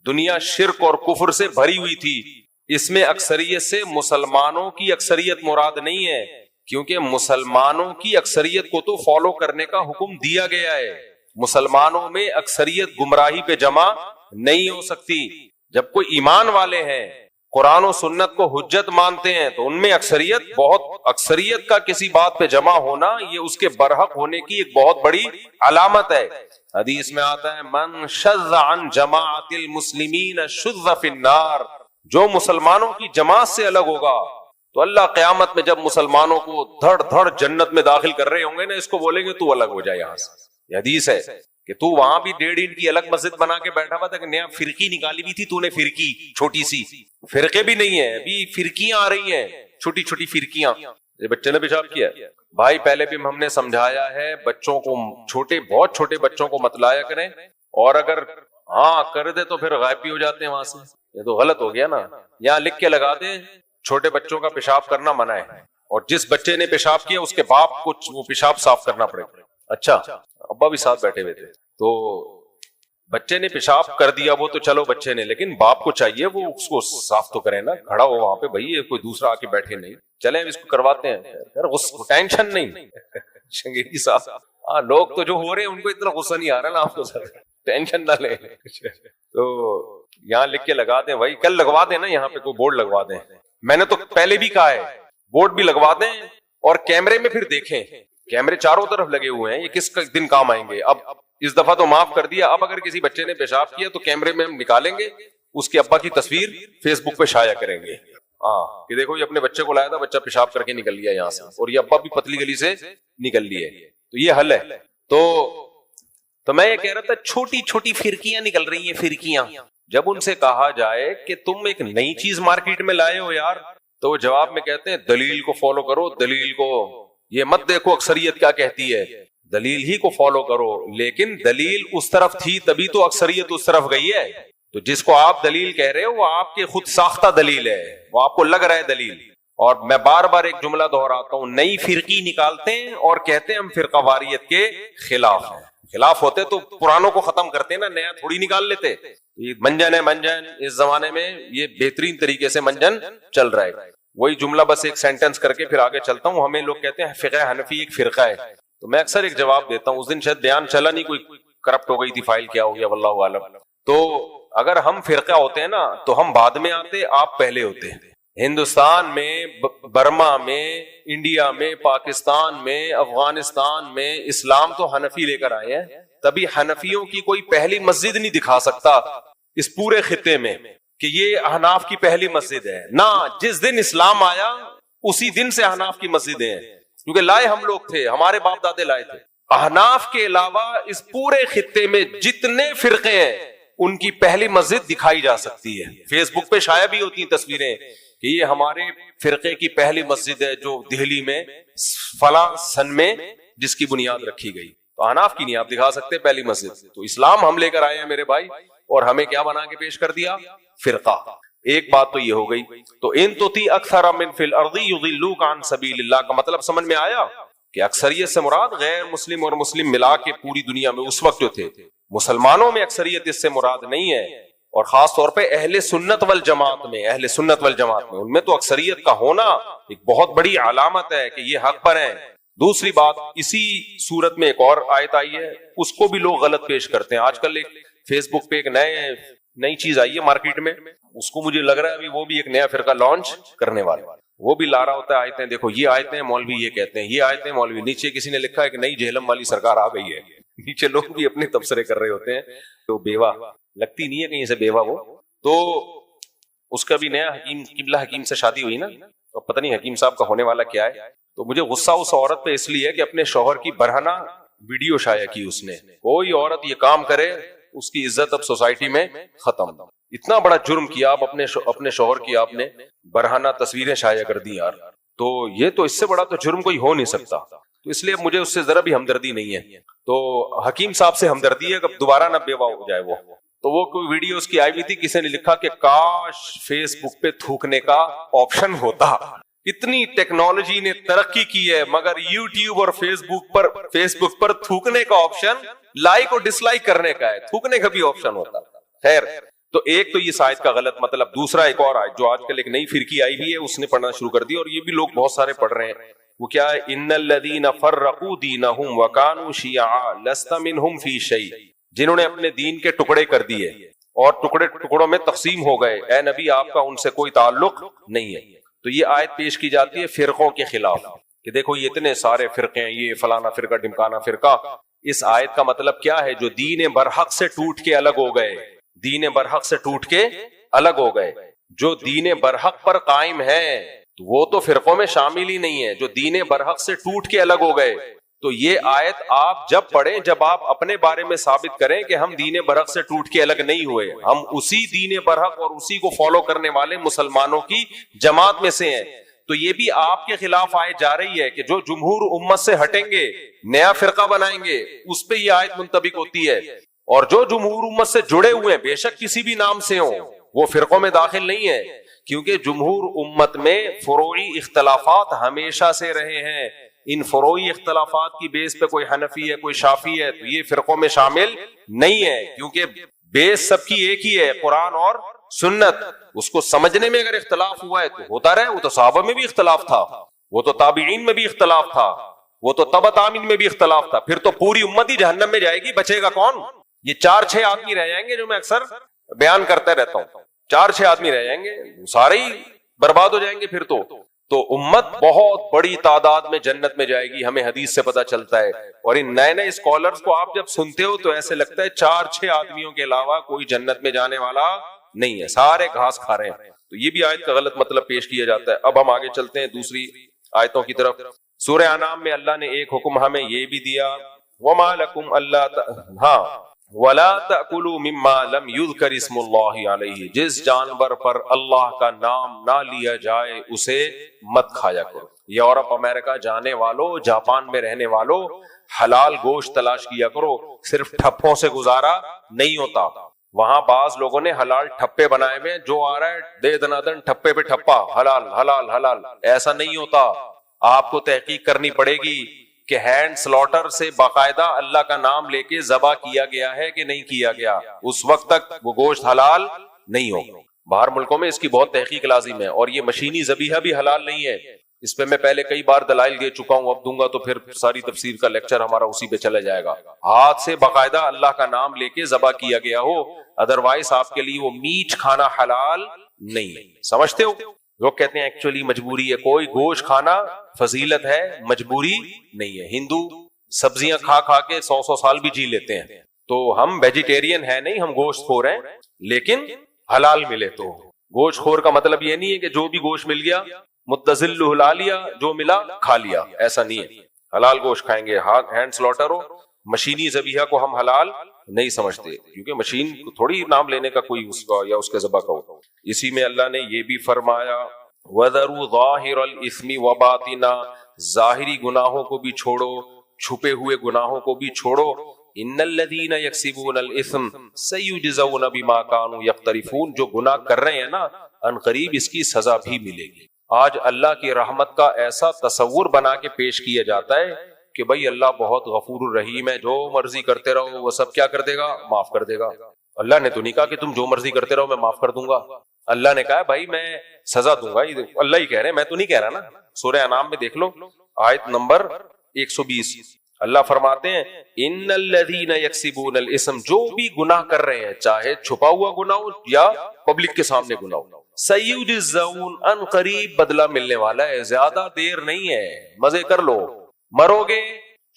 دنیا شرک اور کفر سے بھری ہوئی تھی. اس میں اکثریت سے مسلمانوں کی اکثریت مراد نہیں ہے، کیونکہ مسلمانوں کی اکثریت کو تو فالو کرنے کا حکم دیا گیا ہے. مسلمانوں میں اکثریت گمراہی پہ جمع نہیں ہو سکتی. جب کوئی ایمان والے ہیں، قرآن و سنت کو حجت مانتے ہیں، تو ان میں اکثریت، بہت اکثریت کا کسی بات پہ جمع ہونا یہ اس کے برحق ہونے کی ایک بہت بڑی علامت ہے. حدیث میں آتا ہے من شذ عن جماعت المسلمین شذ فی النار، جو مسلمانوں کی جماعت سے الگ ہوگا تو اللہ قیامت میں جب مسلمانوں کو دھڑ دھڑ جنت میں داخل کر رہے ہوں گے نا، اس کو بولیں گے تو الگ ہو جائے یہاں سے. یہ حدیث ہے کہ تو وہاں بھی 1.5 انچ کی الگ مسجد بنا کے بیٹھا ہوا تھا کہ نیا فرقی نکالی بھی تھی تو نے، فرقی چھوٹی سی، فرقے بھی نہیں ہیں ابھی، فرقیاں آ رہی ہیں، چھوٹی چھوٹی فرقیاں. یہ بچے نے پیشاب کیا بھائی، پہلے بھی ہم نے سمجھایا ہے بچوں کو، چھوٹے بہت چھوٹے بچوں کو مت لایا کریں، اور اگر ہاں کر دے تو پھر غائب بھی ہو جاتے ہیں وہاں سے. یہ تو غلط ہو گیا نا. یہاں لکھ کے لگا دیں چھوٹے بچوں کا پیشاب کرنا منع ہے، اور جس بچے نے پیشاب کیا اس کے باپ کو وہ پیشاب صاف کرنا پڑے گا. اچھا ابا بھی ساتھ بیٹھے ہوئے تھے، تو بچے نے پیشاب کر دیا وہ تو چلو بچے نے، لیکن باپ کو چاہیے وہ اس کو صاف تو کرے نا، کھڑا ہو وہاں پہ بھائی، کوئی دوسرا آ کے بیٹھے نہیں. چلیں اس کو کرواتے ہیں، ٹینشن نہیں شنگیری صاحب. ہاں لوگ تو جو ہو رہے ہیں ان کو اتنا غصہ نہیں آ رہا نا، آپ کو ٹینشن نہ لیں. تو یہاں لکھ کے لگا دیں بھائی، کل لگوا دیں نا، یہاں پہ کوئی بورڈ لگوا دیں. میں نے تو پہلے بھی کہا ہے بورڈ بھی لگوا دیں، اور کیمرے میں پھر دیکھیں، کیمرے چاروں طرف لگے ہوئے ہیں، یہ کس دن کام آئیں گے. اب اس دفعہ تو معاف کر دیا، اب اگر کسی بچے نے پیشاب کیا تو کیمرے میں ہم نکالیں گے، اس کے ابا کی تصویر فیس بک پہ شائع کریں گے. ہاں کہ دیکھو یہ اپنے بچے کو لایا تھا، بچہ پیشاب کر کے نکل لیا یہاں سے، اور یہ ابا بھی پتلی گلی سے نکل لیے. تو یہ حل ہے. تو میں یہ کہہ رہا تھا چھوٹی چھوٹی فرقیاں نکل رہی ہیں، فرقیاں. جب ان سے کہا جائے کہ تم ایک نئی چیز مارکیٹ میں لائے ہو یار، تو وہ جواب میں کہتے ہیں دلیل کو فالو کرو، دلیل کو یہ مت دیکھو اکثریت کیا کہتی ہے، دلیل ہی کو فالو کرو. لیکن دلیل اس طرف تھی تبھی تو اکثریت اس طرف گئی ہے. تو جس کو آپ دلیل کہہ رہے ہو وہ آپ کے خود ساختہ دلیل ہے، وہ آپ کو لگ رہا ہے دلیل. اور میں بار بار ایک جملہ دہراتا ہوں، نئی فرقی نکالتے ہیں اور کہتے ہیں ہم فرقہ واریت کے خلاف ہیں. خلاف ہوتے تو پرانوں کو ختم کرتے نا، نیا تھوڑی نکال لیتے. یہ منجن ہے، منجن اس زمانے میں یہ بہترین طریقے سے منجن چل رہا ہے. وہی جملہ بس ایک سینٹنس کر کے پھر آگے چلتا ہوں. ہمیں لوگ کہتے ہیں فقہ حنفی ایک فرقہ ہے، تو میں اکثر ایک جواب دیتا ہوں. اس دن شاید بیان چلا نہیں، کوئی کرپٹ ہو گئی تھی فائل، کیا ہو گیا واللہ عالم. تو اگر ہم فرقہ ہوتے ہیں نا تو ہم بعد میں آتے، آپ پہلے ہوتے. ہندوستان میں، برما میں، انڈیا میں، پاکستان میں، افغانستان میں اسلام تو حنفی لے کر آئے ہیں. تبھی حنفیوں کی کوئی پہلی مسجد نہیں دکھا سکتا اس پورے خطے میں کہ یہ احناف کی پہلی مسجد ہے. نہ جس دن اسلام آیا اسی دن سے احناف کی مسجدیں ہیں، کیونکہ لائے ہم لوگ تھے، ہمارے باپ دادے لائے تھے. احناف کے علاوہ اس پورے خطے میں جتنے فرقے ہیں ان کی پہلی مسجد دکھائی جا سکتی ہے. فیس بک پہ شائع بھی ہوتی ہیں تصویریں کہ یہ ہمارے فرقے کی پہلی مسجد ہے جو دہلی میں فلاں سن میں جس کی بنیاد رکھی گئی. تو احناف کی نہیں آپ دکھا سکتے پہلی مسجد. تو اسلام ہم لے کر آئے ہیں میرے بھائی، اور ہمیں کیا بنا کے پیش کر دیا؟ فرقہ. ایک بات تو یہ ہو گئی. تو ان تطیع اکثر من فی الارض یضلوک عن سبیل اللہ کا مطلب سمجھ میں آیا کہ اکثریت سے مراد غیر مسلم اور مسلم ملا کے پوری دنیا میں اس وقت جو تھے. مسلمانوں میں اکثریت اس سے مراد نہیں ہے، اور خاص طور پہ اہل سنت والجماعت میں، اہل سنت والجماعت میں ان میں تو اکثریت کا ہونا ایک بہت بڑی علامت ہے کہ یہ حق پر ہیں. دوسری بات، اسی صورت میں ایک اور آیت آئی ہے، اس کو بھی لوگ غلط پیش کرتے ہیں. آج کل ایک فیس بک پہ ایک نئی چیز آئی ہے مارکیٹ میں، اس کو مجھے لگ رہا ہے ابھی وہ بھی ایک نیا فرقہ لانچ کرنے والا، وہ بھی لا رہا ہوتا ہے آیتیں، دیکھو یہ آیتیں مولوی یہ کہتے ہیں، یہ آیتیں مولوی. نیچے کسی نے لکھا ہے کہ نئی جہلم والی سرکار آ گئی ہے. نیچے لوگ بھی اپنے تبصرے کر رہے ہوتے ہیں. تو بیوہ لگتی نہیں ہے کہیں سے بیوہ، وہ تو اس کا بھی نیا حکیم قبلہ حکیم سے شادی ہوئی نا، تو پتہ نہیں حکیم صاحب کا ہونے والا کیا ہے. تو مجھے غصہ اس عورت پہ اس لیے کہ اپنے شوہر کی برہنہ ویڈیو شائع کی اس نے. کوئی عورت یہ کام کرے اس کی عزت اب سوسائٹی میں ختم. اتنا بڑا جرم کیا آپ اپنے شوہر کی آپ نے برہنہ تصویریں شائع کر دی یار. تو یہ تو اس سے بڑا تو جرم کوئی ہو نہیں سکتا. تو اس لیے مجھے اس سے ذرا بھی ہمدردی نہیں ہے. تو حکیم صاحب سے ہمدردی ہے کہ دوبارہ نہ بیوہ ہو جائے وہ. تو وہ کوئی ویڈیو اس کی آئی ہوئی تھی، کسی نے لکھا کہ کاش فیس بک پہ تھوکنے کا آپشن ہوتا. اتنی ٹیکنالوجی نے ترقی کی ہے مگر یوٹیوب اور فیس بک پر تھوکنے کا آپشن لائک اور ڈس لائک کرنے کا ہے، تھوکنے کا بھی آپشن ہوتا ہے۔ خیر، تو ایک تو یہ آیت کا غلط مطلب، دوسرا ایک اور آیت جو آج کل ایک نئی فرقی آئی بھی ہے اس نے پڑھنا شروع کر دی اور یہ بھی لوگ بہت سارے پڑھ رہے ہیں، وہ کیا ہے؟ ان الذین فرقوا دینہم وکانوا شیعا لست منہم فی شیء، جنہوں نے اپنے دین کے ٹکڑے کر دیے اور ٹکڑوں میں تقسیم ہو گئے، اے نبی آپ کا ان سے کوئی تعلق نہیں ہے۔ تو یہ آیت پیش کی جاتی ہے فرقوں کے خلاف کہ دیکھو یہ اتنے سارے فرقے ہیں، یہ فلانا فرقہ ڈمکانا فرقہ۔ اس آیت کا مطلب کیا ہے؟ جو دین برحق سے ٹوٹ کے الگ ہو گئے، دین برحق سے ٹوٹ کے الگ ہو گئے، جو دین برحق پر قائم ہے وہ تو فرقوں میں شامل ہی نہیں ہے، جو دین برحق سے ٹوٹ کے الگ ہو گئے۔ تو یہ آیت آپ جب پڑھیں جب آپ اپنے بارے میں ثابت کریں کہ ہم دین برحق سے ٹوٹ کے الگ نہیں ہوئے، ہم اسی دین برحق اور اسی کو فالو کرنے والے مسلمانوں کی جماعت میں سے ہیں، تو یہ بھی آپ کے خلاف آیت جا رہی ہے کہ جو جمہور امت سے ہٹیں گے، نیا فرقہ بنائیں گے، اس پہ یہ آیت منطبق ہوتی ہے، اور جو جمہور امت سے جڑے ہوئے ہیں بے شک کسی بھی نام سے ہوں وہ فرقوں میں داخل نہیں ہے، کیونکہ جمہور امت میں فروعی اختلافات ہمیشہ سے رہے ہیں۔ ان فروعی اختلافات کی بیس پہ کوئی حنفی ہے کوئی شافعی ہے تو یہ فرقوں میں شامل نہیں ہے، کیونکہ بیس سب کی ایک ہی ہے، قرآن اور سنت۔ اس کو سمجھنے میں اگر اختلاف ہوا ہے تو ہوتا رہے، وہ تو صحابہ میں بھی اختلاف تھا، وہ تو تابعین میں بھی اختلاف تھا، وہ تو تبع تابعین میں بھی اختلاف تھا، پھر تو پوری امت ہی جہنم میں جائے گی، بچے گا کون؟ یہ 4-6 آدمی رہ جائیں گے جو میں اکثر بیان کرتا رہتا ہوں، 4-6 آدمی رہ جائیں گے، سارے ہی برباد ہو جائیں گے پھر تو امت بہت بڑی تعداد میں جنت میں جائے گی، ہمیں حدیث سے پتا چلتا ہے۔ اور ان نئے نئے اسکالرز کو آپ جب سنتے ہو تو ایسے لگتا ہے 4-6 آدمیوں کے علاوہ کوئی جنت میں جانے والا نہیں ہے، سارے گھاس کھا رہے ہیں۔ تو یہ بھی آیت کا غلط مطلب پیش کیا جاتا ہے۔ اب ہم آگے چلتے ہیں دوسری آیتوں کی طرف۔ سورہ انعام میں اللہ نے ایک حکم ہمیں یہ بھی دیا، وَمَا لَكُمْ أَلَّا وَلَا تَأْكُلُوا مِمَّا لَمْ يُذْكَرِ اسْمُ اللَّهِ عَلَيْهِ، جس جانور پر اللہ کا نام نہ لیا جائے اسے مت کھایا کرو۔ یورپ امریکہ جانے والوں، جاپان میں رہنے والوں، حلال گوشت تلاش کیا کرو، صرف ٹھپوں سے گزارا نہیں ہوتا۔ وہاں بعض لوگوں نے حلال ٹھپے بنائے ہوئے، جو آ رہا ہے دے دنادن ٹھپے پہ ٹھپا، حلال حلال حلال، ایسا نہیں ہوتا۔ آپ کو تحقیق کرنی پڑے گی کہ ہینڈ سلاٹر سے باقاعدہ اللہ کا نام لے کے ذبح کیا گیا ہے کہ نہیں کیا گیا، اس وقت تک وہ گوشت حلال نہیں ہوگا۔ باہر ملکوں میں اس کی بہت تحقیق لازم ہے، اور یہ مشینی ذبیحہ بھی حلال نہیں ہے۔ اس پہ میں پہلے کئی بار دلائل دے چکا ہوں، اب دوں گا تو پھر ساری تفسیر کا لیکچر ہمارا اسی پہ چلا جائے گا۔ ہاتھ سے باقاعدہ اللہ کا نام لے کے ذبح کیا گیا ہو، ادروائز آپ کے لیے وہ میٹ کھانا حلال نہیں ہے۔ سمجھتے ہو؟ لوگ کہتے ہیں ایکچولی مجبوری ہے، کوئی گوشت کھانا فضیلت ہے، مجبوری نہیں ہے۔ ہندو سبزیاں کھا کھا کے 100 سال بھی جی لیتے ہیں، تو ہم ویجیٹیرین ہیں نہیں، ہم گوشت خور ہیں، لیکن حلال ملے تو۔ گوشت خور کا مطلب یہ نہیں ہے کہ جو بھی گوشت مل گیا متزل ہلا لیا، جو ملا کھا لیا، ایسا نہیں ہے۔ حلال گوشت کھائیں گے، ہینڈ سلاٹر ہو، مشینی ذبیحہ کو ہم حلال نہیں سمجھتے، کیونکہ مشین کو تھوڑی نام لینے کا کوئی اس کا یا اس کے ذبح کا ہو۔ اسی میں اللہ نے یہ بھی فرمایا وَذَرُوا ظَاهِرَ الْإِثْمِ وَبَاطِنَهُ، ظاہری گناہوں کو بھی چھوڑو، چھپے ہوئے گناہوں کو بھی چھوڑو۔ ان الذین یکسبون الاثم سیجزون بما كانوا یقترفون، جو گناہ کر رہے ہیں نا ان قریب اس کی سزا بھی ملے گی۔ آج اللہ کی رحمت کا ایسا تصور بنا کے پیش کیا جاتا ہے کہ بھائی اللہ بہت غفور الرحیم ہے، جو مرضی کرتے رہو وہ سب کیا کر دے گا؟ معاف کر دے گا۔ اللہ نے تو نہیں کہا کہ تم جو مرضی کرتے رہو میں معاف کر دوں گا، اللہ نے کہا بھائی میں سزا دوں گا، اللہ ہی کہہ رہے ہیں، میں تو نہیں کہہ رہا نا۔ سورہ انعام میں دیکھ لو آیت نمبر 120، اللہ فرماتے ہیں ان الذین یکسبون الاثم، جو بھی گناہ کر رہے ہیں چاہے چھپا ہوا گناہ ہو یا پبلک کے سامنے گناہ ہو، سیجزون ان قریب بدلہ ملنے والا ہے، زیادہ دیر نہیں ہے، مزے کر لو، مرو گے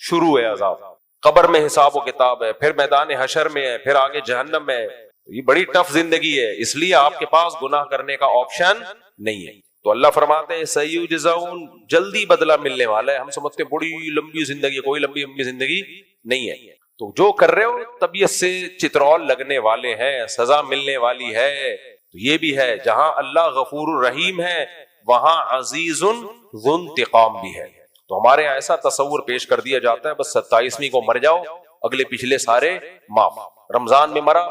شروع ہے عذاب، قبر میں حساب و کتاب ہے، پھر میدان حشر میں ہے، پھر آگے جہنم میں ہے۔ یہ بڑی ٹف زندگی ہے، اس لیے آپ کے پاس گناہ کرنے کا آپشن نہیں ہے۔ تو اللہ فرماتے ہیں سیجزون، جلدی بدلہ ملنے والا ہے۔ ہم سمجھتے ہیں بڑی لمبی زندگی، کوئی لمبی زندگی نہیں ہے۔ تو جو کر رہے ہو طبیعت سے چترول لگنے والے ہیں، سزا ملنے والی ہے۔ تو یہ بھی ہے، جہاں اللہ غفور الرحیم ہے وہاں عزیز ذو انتقام بھی ہے۔ تو ہمارے یہاں ایسا تصور پیش کر دیا جاتا ہے بس 27ویں کو مر جاؤ، اگلے پچھلے سارے معاف۔ رمضان میں مرا،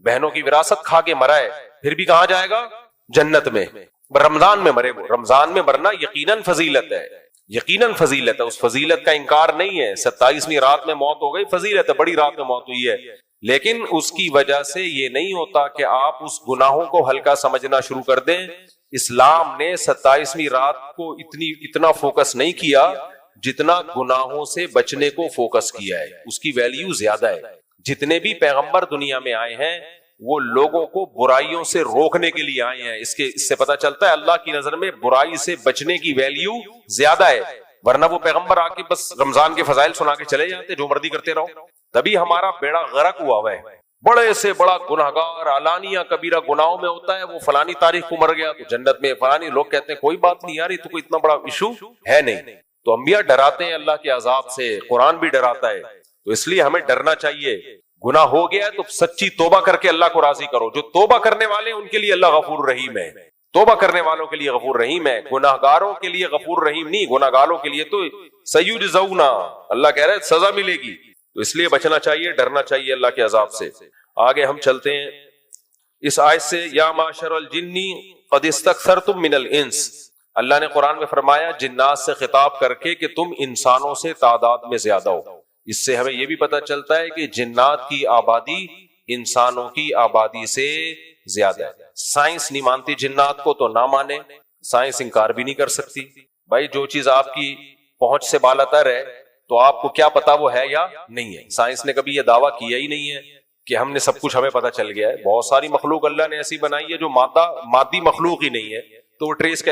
بہنوں کی وراثت کھا کے مرا ہے، پھر بھی کہاں جائے گا؟ جنت میں۔ رمضان میں مرے، وہ رمضان میں مرنا یقیناً فضیلت ہے، یقیناً فضیلت ہے، اس فضیلت کا انکار نہیں ہے. 27ویں رات میں موت ہو گئی، فضیلت ہے، بڑی رات میں موت ہوئی ہے، لیکن اس کی وجہ سے یہ نہیں ہوتا کہ آپ اس گناہوں کو ہلکا سمجھنا شروع کر دیں. اسلام نے 27ویں رات کو اتنا فوکس نہیں کیا جتنا گناہوں سے بچنے کو فوکس کیا ہے. اس کی ویلیو زیادہ ہے. جتنے بھی پیغمبر دنیا میں آئے ہیں وہ لوگوں کو برائیوں سے روکنے کے لیے آئے ہیں. اس سے پتہ چلتا ہے اللہ کی نظر میں برائی سے بچنے کی ویلیو زیادہ ہے. ورنہ وہ پیغمبر آ کے بس رمضان کے فضائل سنا کے چلے جاتے، جو مرضی کرتے رہو. تبھی ہمارا بیڑا غرق ہوا ہے. بڑے سے بڑا گناہگار علانیہ کبیرہ گناہوں میں ہوتا ہے، وہ فلانی تاریخ کو مر گیا تو جنت میں، فلانی، لوگ کہتے ہیں کوئی بات نہیں یار، یہ تو کوئی اتنا بڑا ایشو ہے نہیں. تو انبیاء ڈراتے ہیں اللہ کے عذاب سے، قرآن بھی ڈراتا ہے. تو اس لیے ہمیں ڈرنا چاہیے. گناہ ہو گیا ہے تو سچی توبہ کر کے اللہ کو راضی کرو. جو توبہ کرنے والے ہیں ان کے لیے اللہ غفور رحیم ہے. توبہ کرنے والوں کے لیے غفور رحیم ہے، گناہگاروں کے لیے غفور رحیم نہیں. گناہگاروں کے لیے تو سیجزون، اللہ کہہ رہا ہے سزا ملے گی. تو اس لیے بچنا چاہیے، ڈرنا چاہیے اللہ کے عذاب سے. آگے ہم چلتے ہیں اس آیت سے. یا معشر الجن قد استکثرتم من الانس، اللہ نے قرآن میں فرمایا جنات سے خطاب کر کے کہ تم انسانوں سے تعداد میں زیادہ ہو. اس سے ہمیں یہ بھی پتہ چلتا ہے کہ جنات کی آبادی انسانوں کی آبادی سے زیادہ ہے. سائنس نہیں مانتی جنات کو تو نہ مانے، سائنس انکار بھی نہیں کر سکتی. بھائی جو چیز آپ کی پہنچ سے بالاتر ہے تو آپ کو کیا پتا وہ ہے یا نہیں ہے. سائنس نے کبھی یہ دعویٰ کیا ہی نہیں ہے کہ ہم نے سب کچھ ہمیں پتہ چل گیا ہے. بہت ساری مخلوق اللہ نے ایسی بنائی ہے جو مادی مخلوق ہی نہیں ہے، تو وہ ٹریس